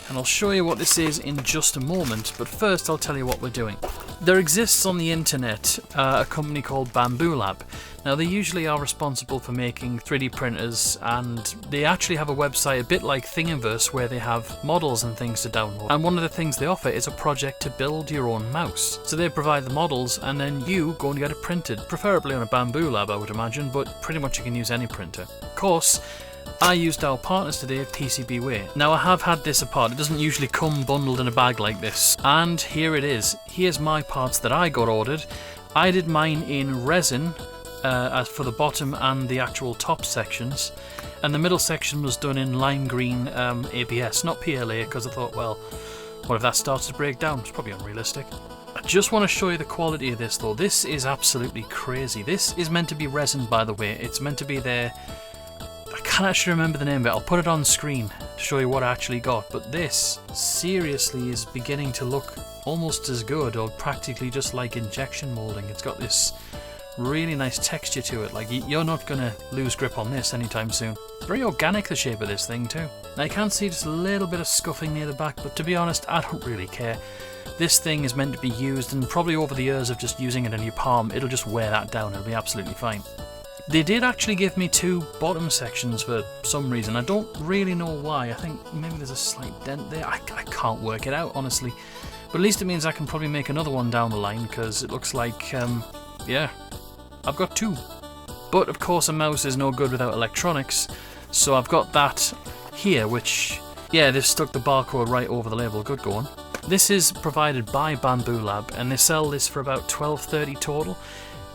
and I'll show you what this is in just a moment, but first I'll tell you what we're doing. There exists on the internet a company called Bamboo Lab. Now they usually are responsible for making 3D printers, and they actually have a website a bit like Thingiverse where they have models and things to download. And one of the things they offer is a project to build your own mouse. So they provide the models and then you go and get it printed, preferably on a Bamboo Lab I would imagine, but pretty much you can use any printer. Of course, I used our partners today at PCBway. Now I have had this apart, it doesn't usually come bundled in a bag like this. And here it is. Here's my parts that I got ordered. I did mine in resin as for the bottom and the actual top sections. And the middle section was done in lime green ABS, not PLA, because I thought, well, what if that starts to break down? It's probably unrealistic. I just want to show you the quality of this though. This is absolutely crazy. This is meant to be resin, by the way. It's meant to be their... I can't actually remember the name of it. I'll put it on screen to show you what I actually got. But this seriously is beginning to look almost as good, or practically just like injection molding. It's got this really nice texture to it. Like, you're not going to lose grip on this anytime soon. Very organic, the shape of this thing too. Now you can see just a little bit of scuffing near the back, but to be honest, I don't really care. This thing is meant to be used, and probably over the years of just using it in your palm, it'll just wear that down. It'll be absolutely fine. They did actually give me two bottom sections for some reason. I don't really know why. I think maybe there's a slight dent there. I can't work it out, honestly. But at least it means I can probably make another one down the line, because it looks like, yeah, I've got two. But of course a mouse is no good without electronics, so I've got that here, which, yeah, they've stuck the barcode right over the label. Good going. This is provided by Bamboo Lab, and they sell this for about $12.30 total.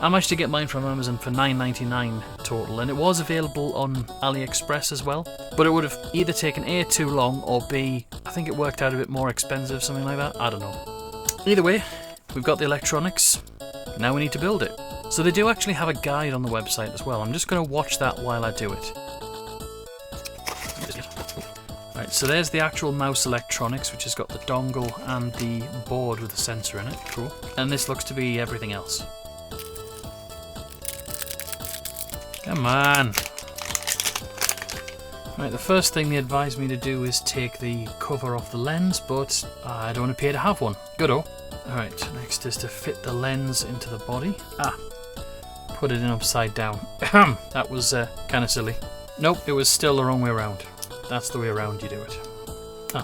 I managed to get mine from Amazon for $9.99 total, and it was available on AliExpress as well, but it would have either taken A, too long, or B, I think it worked out a bit more expensive, something like that. I don't know. Either way, we've got the electronics, now we need to build it. So they do actually have a guide on the website as well. I'm just going to watch that while I do it. Right, so there's the actual mouse electronics, which has got the dongle and the board with the sensor in it. Cool. And this looks to be everything else. Come on. Right, the first thing they advised me to do is take the cover off the lens, but I don't appear to have one. Good-o. Alright, next is to fit the lens into the body. Put it in upside down. That was kind of silly. Nope, it was still the wrong way around. That's the way around you do it.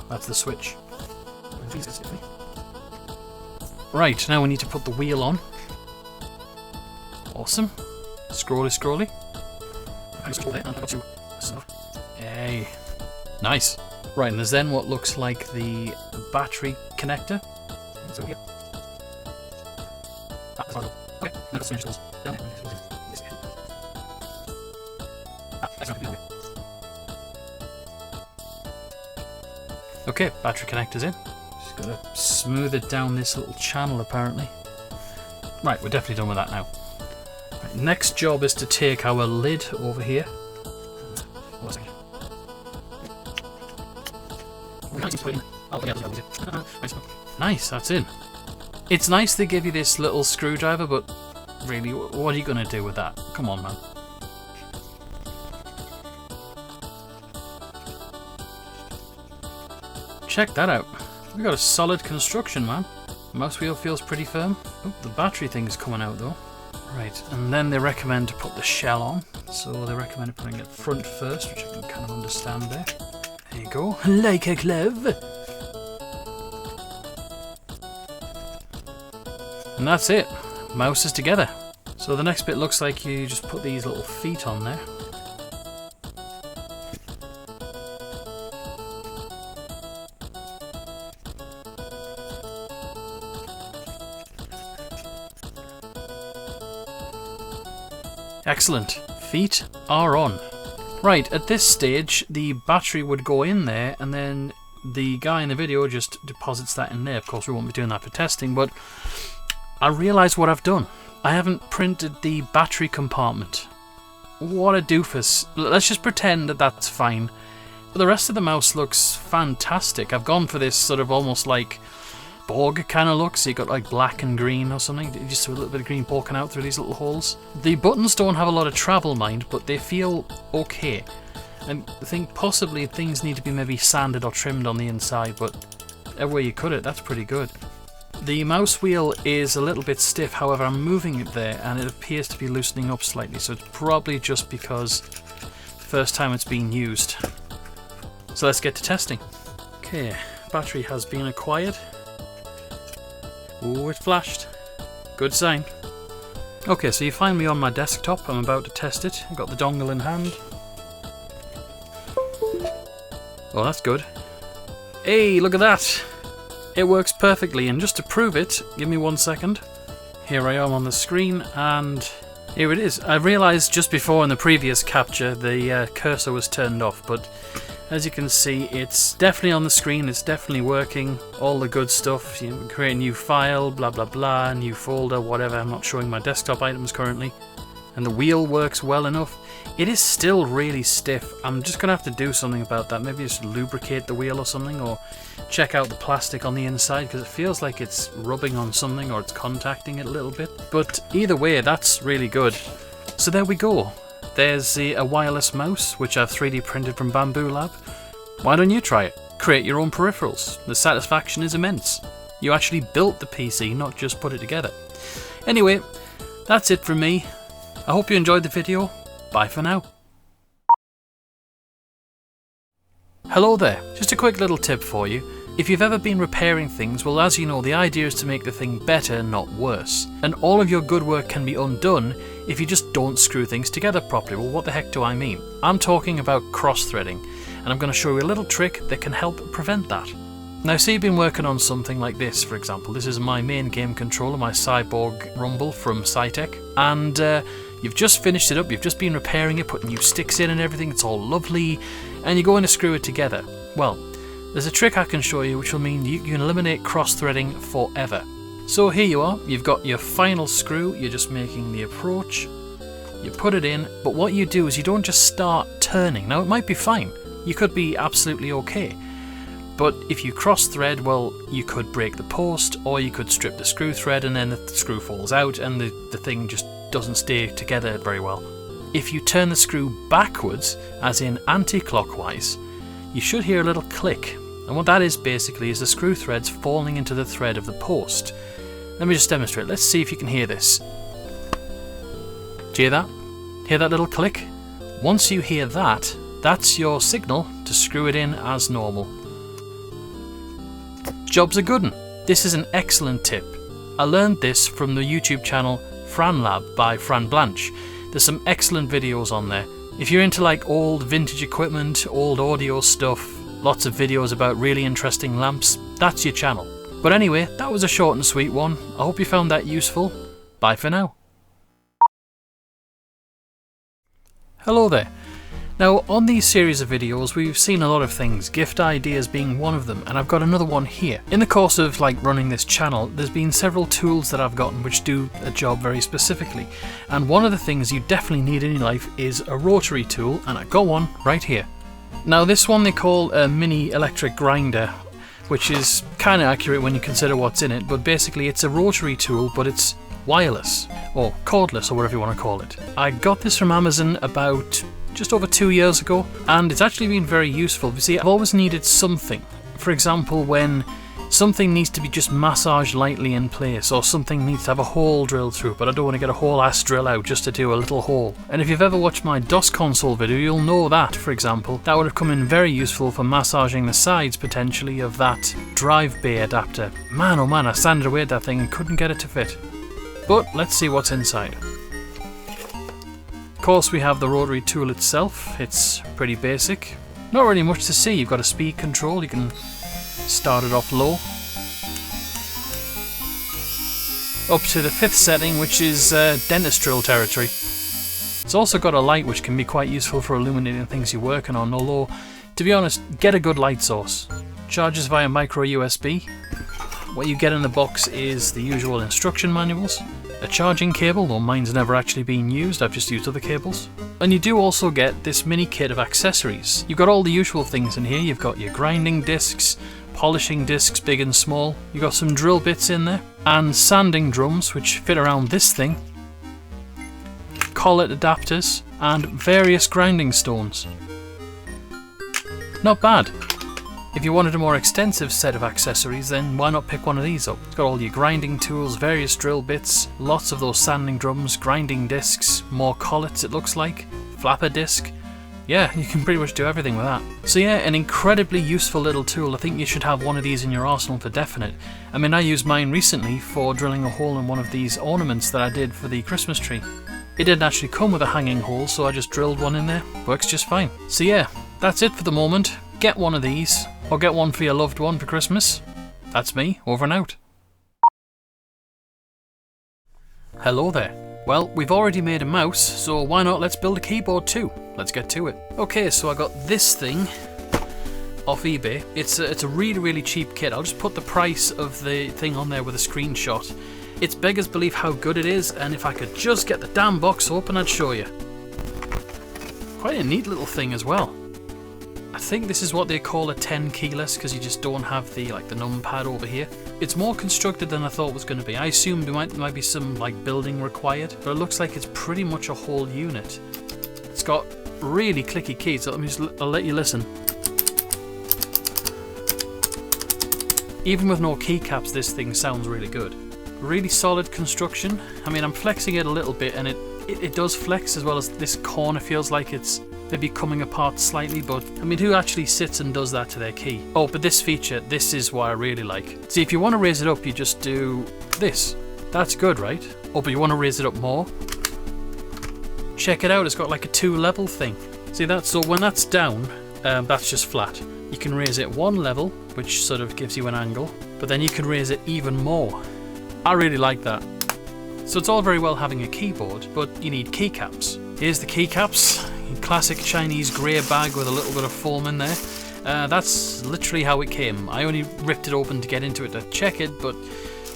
That's the switch. Right, now we need to put the wheel on. Awesome. Scrolly. Hey. Nice. Right, and there's then what looks like the battery connector. Okay, battery connector's in. Just gotta smooth it down this little channel apparently. Right, we're definitely done with that now. Right, next job is to take our lid over here. Nice, that's in. It's nice they give you this little screwdriver, but really, what are you going to do with that? Come on, man. Check that out. We got a solid construction, man. Mouse wheel feels pretty firm. Oh, the battery thing's coming out though. Right, and then they recommend to put the shell on. So they recommend putting it front first, which I can kind of understand there. There you go, like a glove. And that's it. Mouse is together. So the next bit looks like you just put these little feet on there. Excellent. Feet are on. Right, at this stage the battery would go in there and then the guy in the video just deposits that in there. Of course we won't be doing that for testing, but I realised what I've done. I haven't printed the battery compartment. What a doofus. Let's just pretend that that's fine. But the rest of the mouse looks fantastic. I've gone for this sort of almost like Borg kind of look, so you got like black and green or something, just a little bit of green poking out through these little holes. The buttons don't have a lot of travel mind, but they feel okay. And I think possibly things need to be maybe sanded or trimmed on the inside, but everywhere you cut it, that's pretty good. The mouse wheel is a little bit stiff, however I'm moving it there and it appears to be loosening up slightly, so it's probably just because first time it's being used. So let's get to testing. Okay, battery has been acquired. Oh, it flashed. Good sign. Okay, so you find me on my desktop. I'm about to test it. I've got the dongle in hand. Oh, that's good. Hey, look at that! It works perfectly, and just to prove it, give me 1 second. Here I am on the screen, and here it is. I realised just before in the previous capture the cursor was turned off, but as you can see, it's definitely on the screen, it's definitely working, all the good stuff. You create a new file, blah blah blah, new folder, whatever. I'm not showing my desktop items currently. And the wheel works well enough. It is still really stiff. I'm just going to have to do something about that. Maybe just lubricate the wheel or something, or check out the plastic on the inside, because it feels like it's rubbing on something or it's contacting it a little bit. But either way, that's really good. So there we go. There's a wireless mouse, which I've 3D printed from Bamboo Lab. Why don't you try it? Create your own peripherals. The satisfaction is immense. You actually built the PC, not just put it together. Anyway, that's it from me. I hope you enjoyed the video. Bye for now. Hello there. Just a quick little tip for you. If you've ever been repairing things, well, as you know, the idea is to make the thing better, not worse. And all of your good work can be undone if you just don't screw things together properly. Well, what the heck do I mean? I'm talking about cross-threading, and I'm going to show you a little trick that can help prevent that. Now, say you've been working on something like this, for example. This is my main game controller, my Cyborg Rumble from Cytec, and you've just finished it up, you've just been repairing it, putting new sticks in and everything, it's all lovely, and you're going to screw it together. Well, there's a trick I can show you which will mean you can eliminate cross-threading forever. So here you are, you've got your final screw, you're just making the approach, you put it in, but what you do is you don't just start turning. Now it might be fine, you could be absolutely okay, but if you cross-thread, well, you could break the post, or you could strip the screw thread and then the screw falls out and the thing just doesn't stay together very well. if you turn the screw backwards, as in anti-clockwise, you should hear a little click. And what that is basically is the screw threads falling into the thread of the post. Let me just demonstrate. Let's see if you can hear this. Do you hear that? Hear that little click? Once you hear that, that's your signal to screw it in as normal. Job's a good one. This is an excellent tip. I learned this from the YouTube channel FranLab by Fran Blanche. There's some excellent videos on there. If you're into like old vintage equipment, old audio stuff, lots of videos about really interesting lamps, that's your channel. But anyway, that was a short and sweet one. I hope you found that useful. Bye for now. Hello there. Now, on these series of videos, we've seen a lot of things, gift ideas being one of them, and I've got another one here. In the course of running this channel, there's been several tools that I've gotten which do a job very specifically. And one of the things you definitely need in your life is a rotary tool, and I got one right here. Now, this one they call a mini electric grinder, which is kind of accurate when you consider what's in it, but basically it's a rotary tool, but it's wireless, or cordless, or whatever you want to call it. I got this from Amazon about just over 2 years ago, and it's actually been very useful. You see, I've always needed something. For example, when something needs to be just massaged lightly in place, or something needs to have a hole drilled through, but I don't want to get a whole ass drill out just to do a little hole. And if you've ever watched my DOS console video, you'll know that, for example, that would have come in very useful for massaging the sides, potentially, of that drive bay adapter. Man, oh man, I sanded away at that thing and couldn't get it to fit. But let's see what's inside. Of course, we have the rotary tool itself. It's pretty basic. Not really much to see. You've got a speed control. You can start it off low, up to the 5th setting, which is dentist drill territory. It's also got a light which can be quite useful for illuminating things you're working on, although, to be honest, get a good light source. Charges via micro USB. What you get in the box is the usual instruction manuals, a charging cable, though mine's never actually been used, I've just used other cables. And you do also get this mini kit of accessories. You've got all the usual things in here. You've got your grinding discs, polishing discs big and small, you've got some drill bits in there, and sanding drums which fit around this thing, collet adapters, and various grinding stones. Not bad. If you wanted a more extensive set of accessories, then why not pick one of these up? It's got all your grinding tools, various drill bits, lots of those sanding drums, grinding discs, more collets it looks like, flapper disc. Yeah, you can pretty much do everything with that. So yeah, an incredibly useful little tool. I think you should have one of these in your arsenal for definite. I mean, I used mine recently for drilling a hole in one of these ornaments that I did for the Christmas tree. It didn't actually come with a hanging hole, so I just drilled one in there. Works just fine. So yeah, that's it for the moment. Get one of these, or get one for your loved one for Christmas. That's me, over and out. Hello there. Well, we've already made a mouse, so why not let's build a keyboard too. Let's get to it. Okay, so I got this thing off eBay. It's a really cheap kit. I'll just put the price of the thing on there with a screenshot. It's beggars belief how good it is, and if I could just get the damn box open, I'd show you. Quite a neat little thing as well. I think this is what they call a 10 keyless, because you just don't have the numpad over here. It's more constructed than I thought it was going to be. I assumed there might be some building required, but it looks like it's pretty much a whole unit. It's got really clicky keys, so I'll let you listen. Even with no keycaps, this thing sounds really good. Really solid construction. I mean, I'm flexing it a little bit, and it does flex, as well as this corner feels like it's maybe coming apart slightly, but I mean, who actually sits and does that to their key? Oh, but this feature, this is what I really like. See, if you want to raise it up, you just do this. That's good, right? Oh, but you want to raise it up more? Check it out, it's got like a 2-level thing. See that? So when that's down, that's just flat. You can raise it 1 level, which sort of gives you an angle, but then you can raise it even more. I really like that. So it's all very well having a keyboard, but you need keycaps. Here's the keycaps. Classic Chinese grey bag with a little bit of foam in there. That's literally how it came. I only ripped it open to get into it to check it, but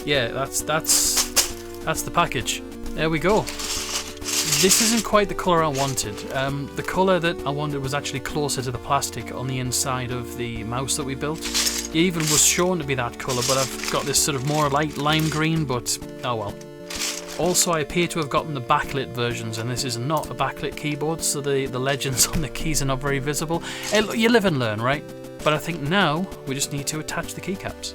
yeah, that's the package. There we go. This isn't quite the colour I wanted. The colour that I wanted was actually closer to the plastic on the inside of the mouse that we built. It even was shown to be that colour, but I've got this sort of more light lime green, but oh well. Also, I appear to have gotten the backlit versions, and this is not a backlit keyboard, so the legends on the keys are not very visible. Hey, look, you live and learn, right? But I think now we just need to attach the keycaps.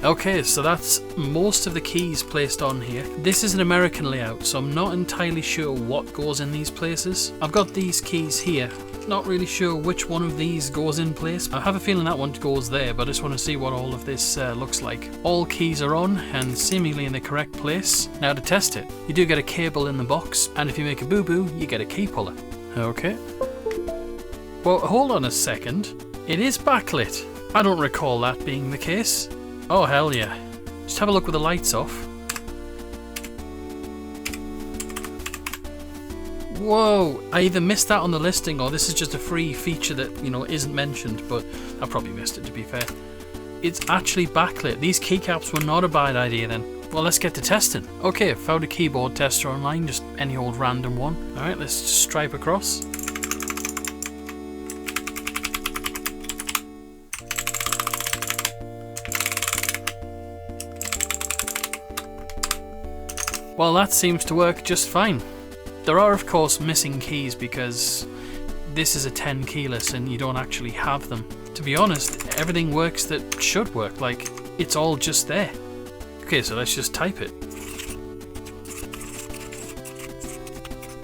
Okay, so that's most of the keys placed on here. This is an American layout, so I'm not entirely sure what goes in these places. I've got these keys here. Not really sure which one of these goes in place. I have a feeling that one goes there, but I just want to see what all of this looks like. All keys are on and seemingly in the correct place. Now to test it, you do get a cable in the box, and if you make a boo-boo, you get a key puller. Okay. Well, hold on a second. It is backlit. I don't recall that being the case. Oh, hell yeah. Just have a look with the lights off. Whoa, I either missed that on the listing or this is just a free feature that, you know, isn't mentioned, but I probably missed it to be fair. It's actually backlit. These keycaps were not a bad idea then. Well, let's get to testing. Okay, found a keyboard tester online, just any old random one. Alright, let's stripe across. Well, that seems to work just fine. There are of course missing keys because this is a 10 keyless and you don't actually have them. To be honest, everything works that should work, like it's all just there. Okay, so let's just type it.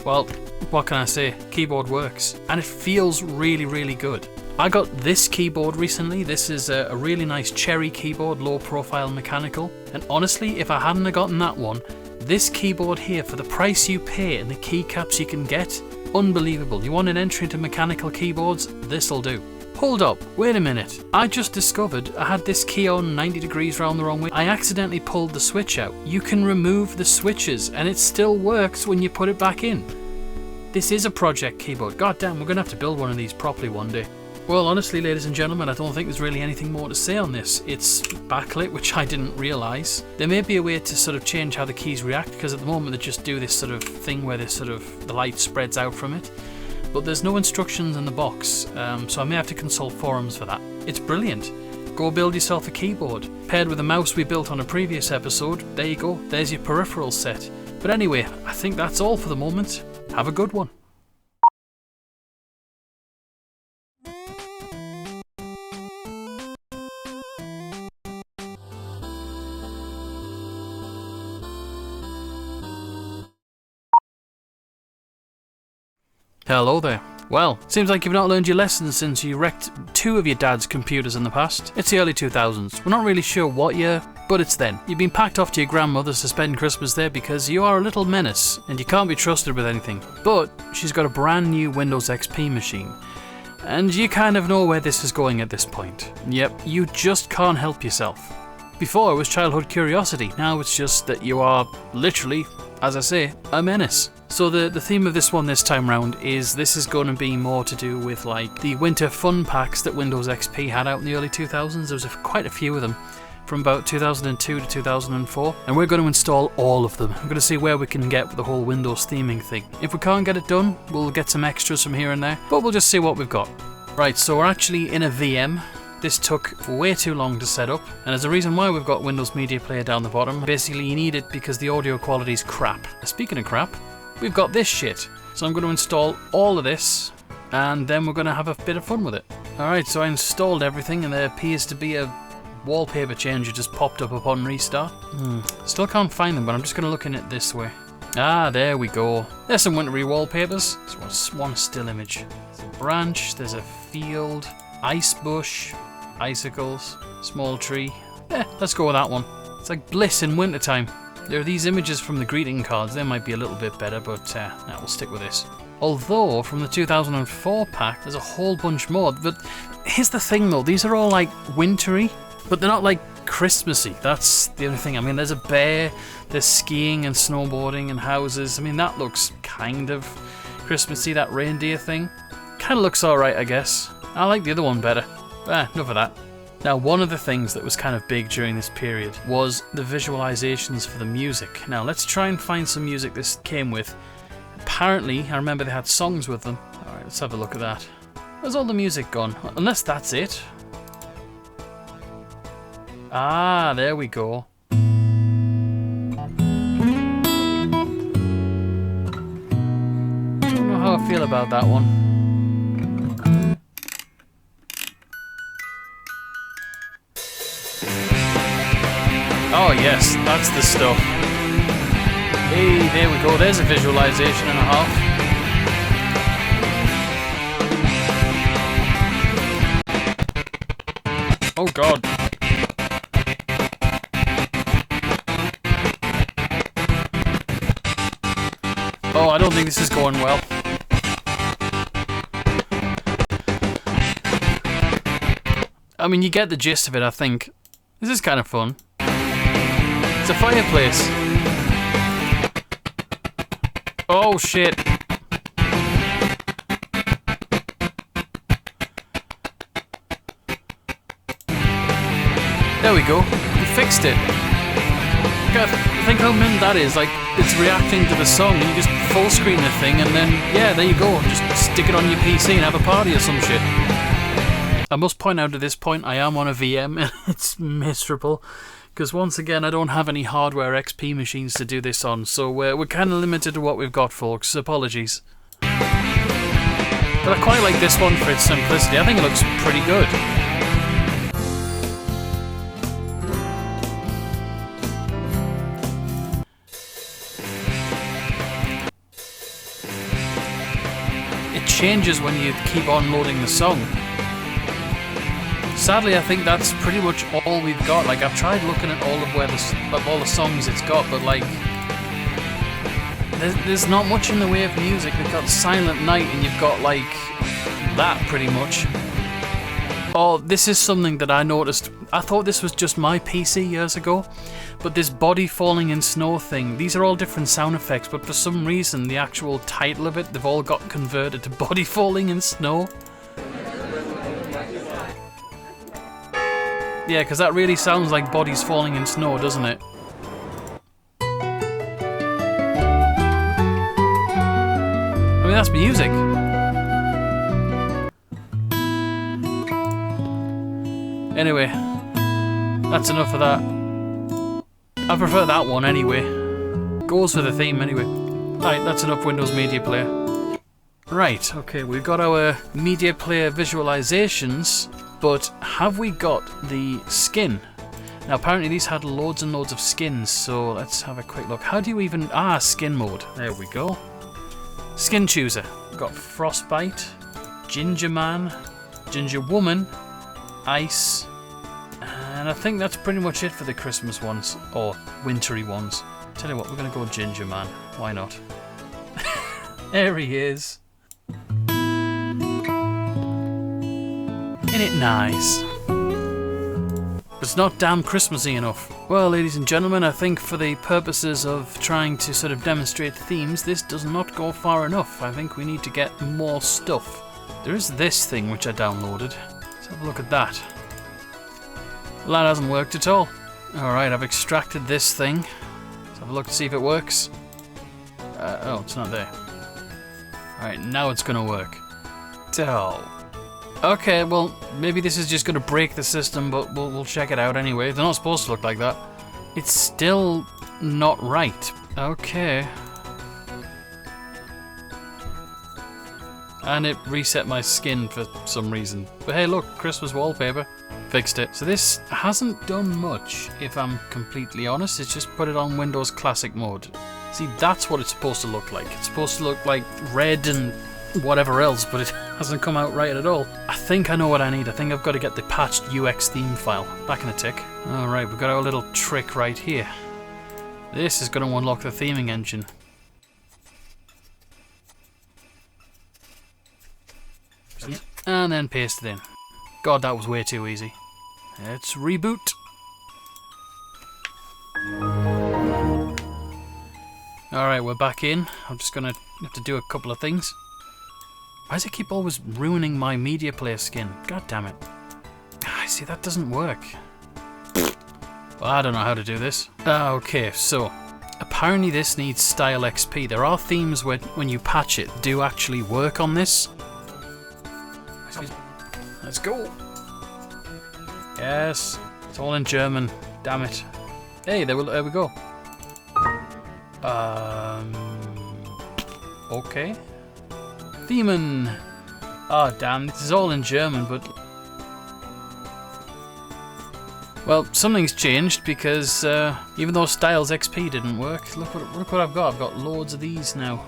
Well, what can I say? Keyboard works and it feels really, really good. I got this keyboard recently. This is a really nice cherry keyboard, low profile mechanical, and honestly, if I hadn't have gotten that one, this keyboard here, for the price you pay and the keycaps you can get, unbelievable. You want an entry into mechanical keyboards? This'll do. Hold up, wait a minute. I just discovered I had this key on 90 degrees round the wrong way. I accidentally pulled the switch out. You can remove the switches and it still works when you put it back in. This is a project keyboard. God damn, we're gonna have to build one of these properly one day. Well, honestly, ladies and gentlemen, I don't think there's really anything more to say on this. It's backlit, which I didn't realise. There may be a way to sort of change how the keys react, because at the moment they just do this sort of thing where the light spreads out from it. But there's no instructions in the box, so I may have to consult forums for that. It's brilliant. Go build yourself a keyboard. Paired with the mouse we built on a previous episode, there you go, there's your peripheral set. But anyway, I think that's all for the moment. Have a good one. Hello there. Well, seems like you've not learned your lessons since you wrecked 2 of your dad's computers in the past. It's the early 2000s. We're not really sure what year, but it's then. You've been packed off to your grandmother's to spend Christmas there because you are a little menace and you can't be trusted with anything. But she's got a brand new Windows XP machine. And you kind of know where this is going at this point. Yep, you just can't help yourself. Before it was childhood curiosity, now it's just that you are literally, as I say, a menace. So the theme of this one this time round is this is going to be more to do with like the winter fun packs that Windows XP had out in the early 2000s. There was quite a few of them from about 2002 to 2004, and we're going to install all of them. I'm going to see where we can get with the whole Windows theming thing. If we can't get it done, we'll get some extras from here and there, but we'll just see what we've got. Right, so we're actually in a VM. This took way too long to set up, and there's a reason why we've got Windows Media Player down the bottom. Basically, you need it because the audio quality is crap. Speaking of crap, we've got this shit. So I'm going to install all of this, and then we're going to have a bit of fun with it. Alright, so I installed everything, and there appears to be a wallpaper change that just popped up upon restart. Still can't find them, but I'm just going to look in it this way. Ah, there we go. There's some wintry wallpapers. There's one still image. There's a branch, there's a field, ice bush, icicles, small tree. Let's go with that one. It's like bliss in wintertime. There are these images from the greeting cards. They might be a little bit better, but nah, we'll stick with this. Although, from the 2004 pack, there's a whole bunch more. But here's the thing, though. These are all, like, wintry, but they're not, like, Christmassy. That's the only thing. I mean, there's a bear, there's skiing and snowboarding and houses. I mean, that looks kind of Christmassy, that reindeer thing. Kind of looks alright, I guess. I like the other one better. Enough of that. Now, one of the things that was kind of big during this period was the visualizations for the music. Now, let's try and find some music this came with. Apparently, I remember they had songs with them. Alright, let's have a look at that. Where's all the music gone? Unless that's it. Ah, there we go. Don't know how I feel about that one. Oh yes, that's the stuff. Hey, there we go. There's a visualization and a half. Oh god. Oh, I don't think this is going well. I mean, you get the gist of it, I think. This is kind of fun. It's a fireplace. Oh shit. There we go. We fixed it. Think how mint that is. Like, it's reacting to the song and you just full screen the thing and then, yeah, there you go. Just stick it on your PC and have a party or some shit. I must point out at this point I am on a VM and it's miserable. Because once again, I don't have any hardware XP machines to do this on, so we're kind of limited to what we've got, folks. Apologies. But I quite like this one for its simplicity. I think it looks pretty good. It changes when you keep on loading the song. Sadly, I think that's pretty much all we've got. Like, I've tried looking at all of all the songs it's got, but like, there's not much in the way of music. We've got Silent Night, and you've got like that pretty much. Oh, this is something that I noticed. I thought this was just my PC years ago, but this body falling in snow thing. These are all different sound effects, but for some reason, the actual title of it, they've all got converted to body falling in snow. Yeah, because that really sounds like bodies falling in snow, doesn't it? I mean, that's music. Anyway, that's enough of that. I prefer that one anyway. Goes for the theme anyway. Right, that's enough Windows Media Player. Right, okay, we've got our Media Player visualizations. But have we got the skin? Now apparently these had loads and loads of skins, so let's have a quick look. How do you even... skin mode. There we go. Skin chooser. We've got Frostbite, Ginger Man, Ginger Woman, Ice, and I think that's pretty much it for the Christmas ones, or wintry ones. Tell you what, we're going to go Ginger Man. Why not? There he is. Ain't it nice? But it's not damn Christmassy enough. Well, ladies and gentlemen, I think for the purposes of trying to sort of demonstrate themes, this does not go far enough. I think we need to get more stuff. There is this thing which I downloaded. Let's have a look at that. Well, that hasn't worked at all. Alright, I've extracted this thing. Let's have a look to see if it works. Oh, it's not there. Alright, now it's gonna work. Oh. Okay, well, maybe this is just going to break the system, but we'll check it out anyway. They're not supposed to look like that. It's still not right. Okay. And it reset my skin for some reason. But hey, look, Christmas wallpaper. Fixed it. So this hasn't done much, if I'm completely honest. It's just put it on Windows Classic mode. See, that's what it's supposed to look like. It's supposed to look like red and whatever else, but it hasn't come out right at all. I think I know what I need. I think I've got to get the patched UX theme file. Back in a tick. Alright, we've got our little trick right here. This is going to unlock the theming engine. And then paste it in. God, that was way too easy. Let's reboot. Alright, we're back in. I'm just going to have to do a couple of things. Why does it keep always ruining my media player skin? God damn it. I see, that doesn't work. Well, I don't know how to do this. Okay, so apparently this needs style XP. There are themes where when you patch it do actually work on this. Let's go. Yes, it's all in German. Damn it. Hey, there we go. Okay. Themen. Oh, damn, this is all in German, but... Well, something's changed because even though Styles XP didn't work, look what I've got. I've got loads of these now.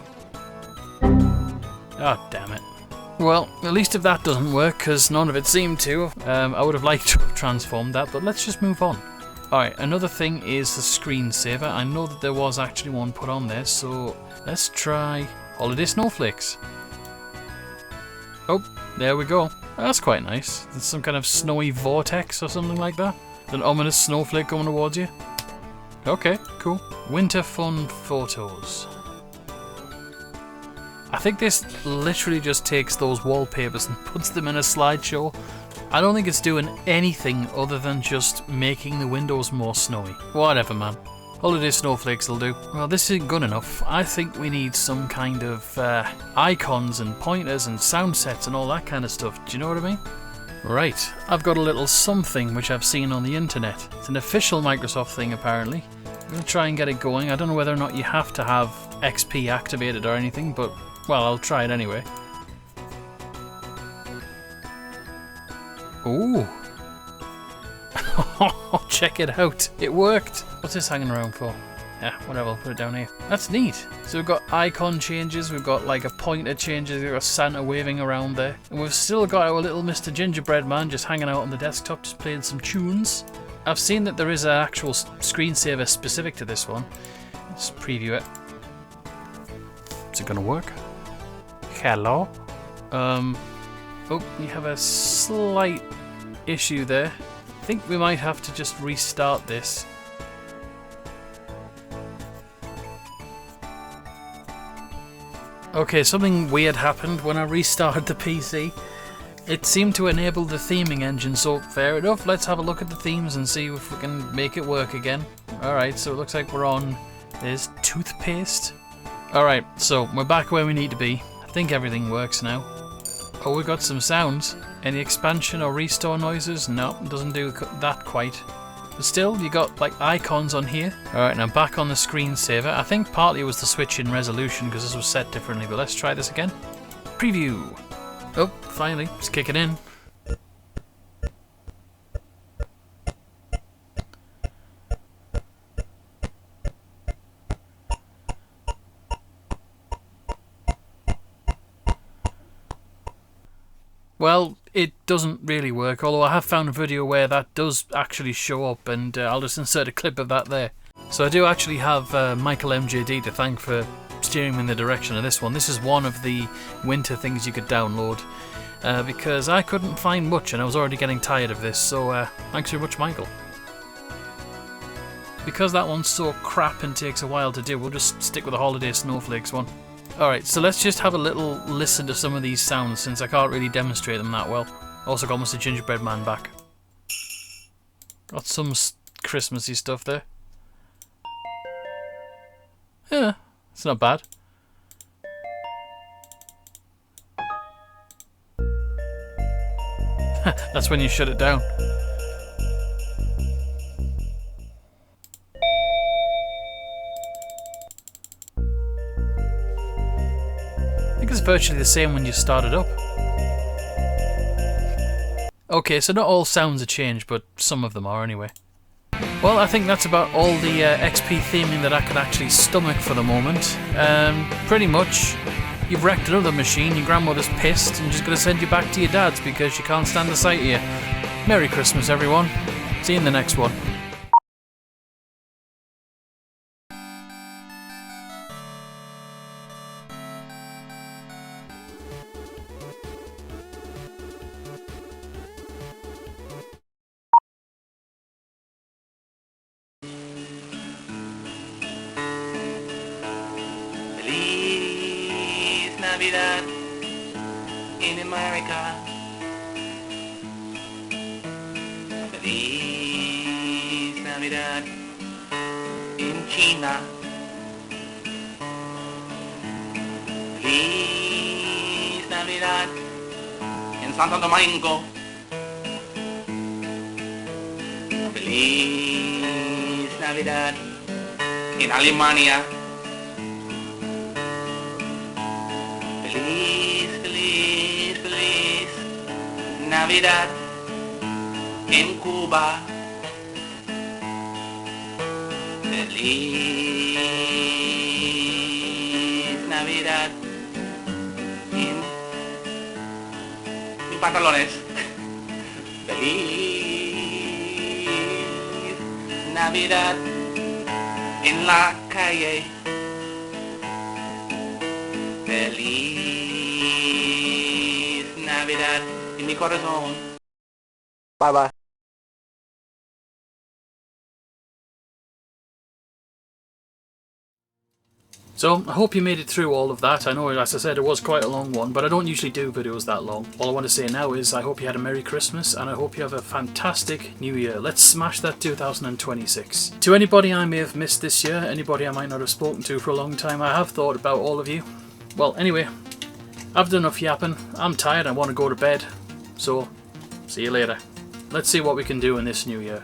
Oh, damn it. Well, at least if that doesn't work, because none of it seemed to. I would have liked to have transformed that, but let's just move on. Alright, another thing is the screensaver. I know that there was actually one put on there, so let's try Holiday Snowflakes. Oh, there we go. That's quite nice. There's some kind of snowy vortex or something like that. An ominous snowflake coming towards you. Okay, cool. Winter fun photos. I think this literally just takes those wallpapers and puts them in a slideshow. I don't think it's doing anything other than just making the windows more snowy. Whatever, man. Holiday snowflakes will do. Well, this isn't good enough. I think we need some kind of icons and pointers and sound sets and all that kind of stuff. Do you know what I mean? Right, I've got a little something which I've seen on the internet. It's an official Microsoft thing, apparently. I'm going to try and get it going. I don't know whether or not you have to have XP activated or anything, but, well, I'll try it anyway. Ooh. Check it out. It worked. What's this hanging around for? Yeah, whatever, I'll put it down here. That's neat. So we've got icon changes, we've got like a pointer changes, we've got Santa waving around there. And we've still got our little Mr. Gingerbread Man just hanging out on the desktop, just playing some tunes. I've seen that there is an actual screensaver specific to this one. Let's preview it. Is it gonna work? Hello? Oh, we have a slight issue there. I think we might have to just restart this. Okay, something weird happened when I restarted the PC. It seemed to enable the theming engine, so fair enough, let's have a look at the themes and see if we can make it work again. Alright, so it looks like we're on... There's toothpaste. Alright, so we're back where we need to be. I think everything works now. Oh, we got some sounds. Any expansion or restore noises? No, it doesn't do that quite. But still, you got like icons on here. Alright, now back on the screensaver. I think partly it was the switch in resolution because this was set differently, but let's try this again. Preview. Oh, finally, it's kicking in. Well, it doesn't really work, although I have found a video where that does actually show up, and I'll just insert a clip of that there. So I do actually have Michael MJD to thank for steering me in the direction of this one. This is one of the winter things you could download, because I couldn't find much and I was already getting tired of this, so thanks very much, Michael. Because that one's so crap and takes a while to do, we'll just stick with the Holiday Snowflakes one. Alright, so let's just have a little listen to some of these sounds since I can't really demonstrate them that well. Also got Mr. Gingerbread Man back. Got some Christmassy stuff there. Yeah, it's not bad. That's when you shut it down. I think it's virtually the same when you start it up. Okay, so not all sounds are changed, but some of them are anyway. Well, I think that's about all the XP theming that I can actually stomach for the moment. Pretty much, you've wrecked another machine, your grandmother's pissed, and she's going to send you back to your dad's because she can't stand the sight of you. Merry Christmas, everyone. See you in the next one. Navidad in America. Feliz Navidad in China. Feliz Navidad in Santo Domingo. Feliz Navidad in Alemania. Feliz, feliz, feliz Navidad in Cuba. Feliz Navidad in mis pantalones. Feliz Navidad en la calle. Feliz Navidad en mi corazón. Bye bye. So, I hope you made it through all of that. I know, as I said, it was quite a long one, but I don't usually do videos that long. All I want to say now is I hope you had a Merry Christmas, and I hope you have a fantastic New Year. Let's smash that 2026. To anybody I may have missed this year, anybody I might not have spoken to for a long time, I have thought about all of you. Well, anyway, I've done enough yapping. I'm tired, I want to go to bed. So, see you later. Let's see what we can do in this new year.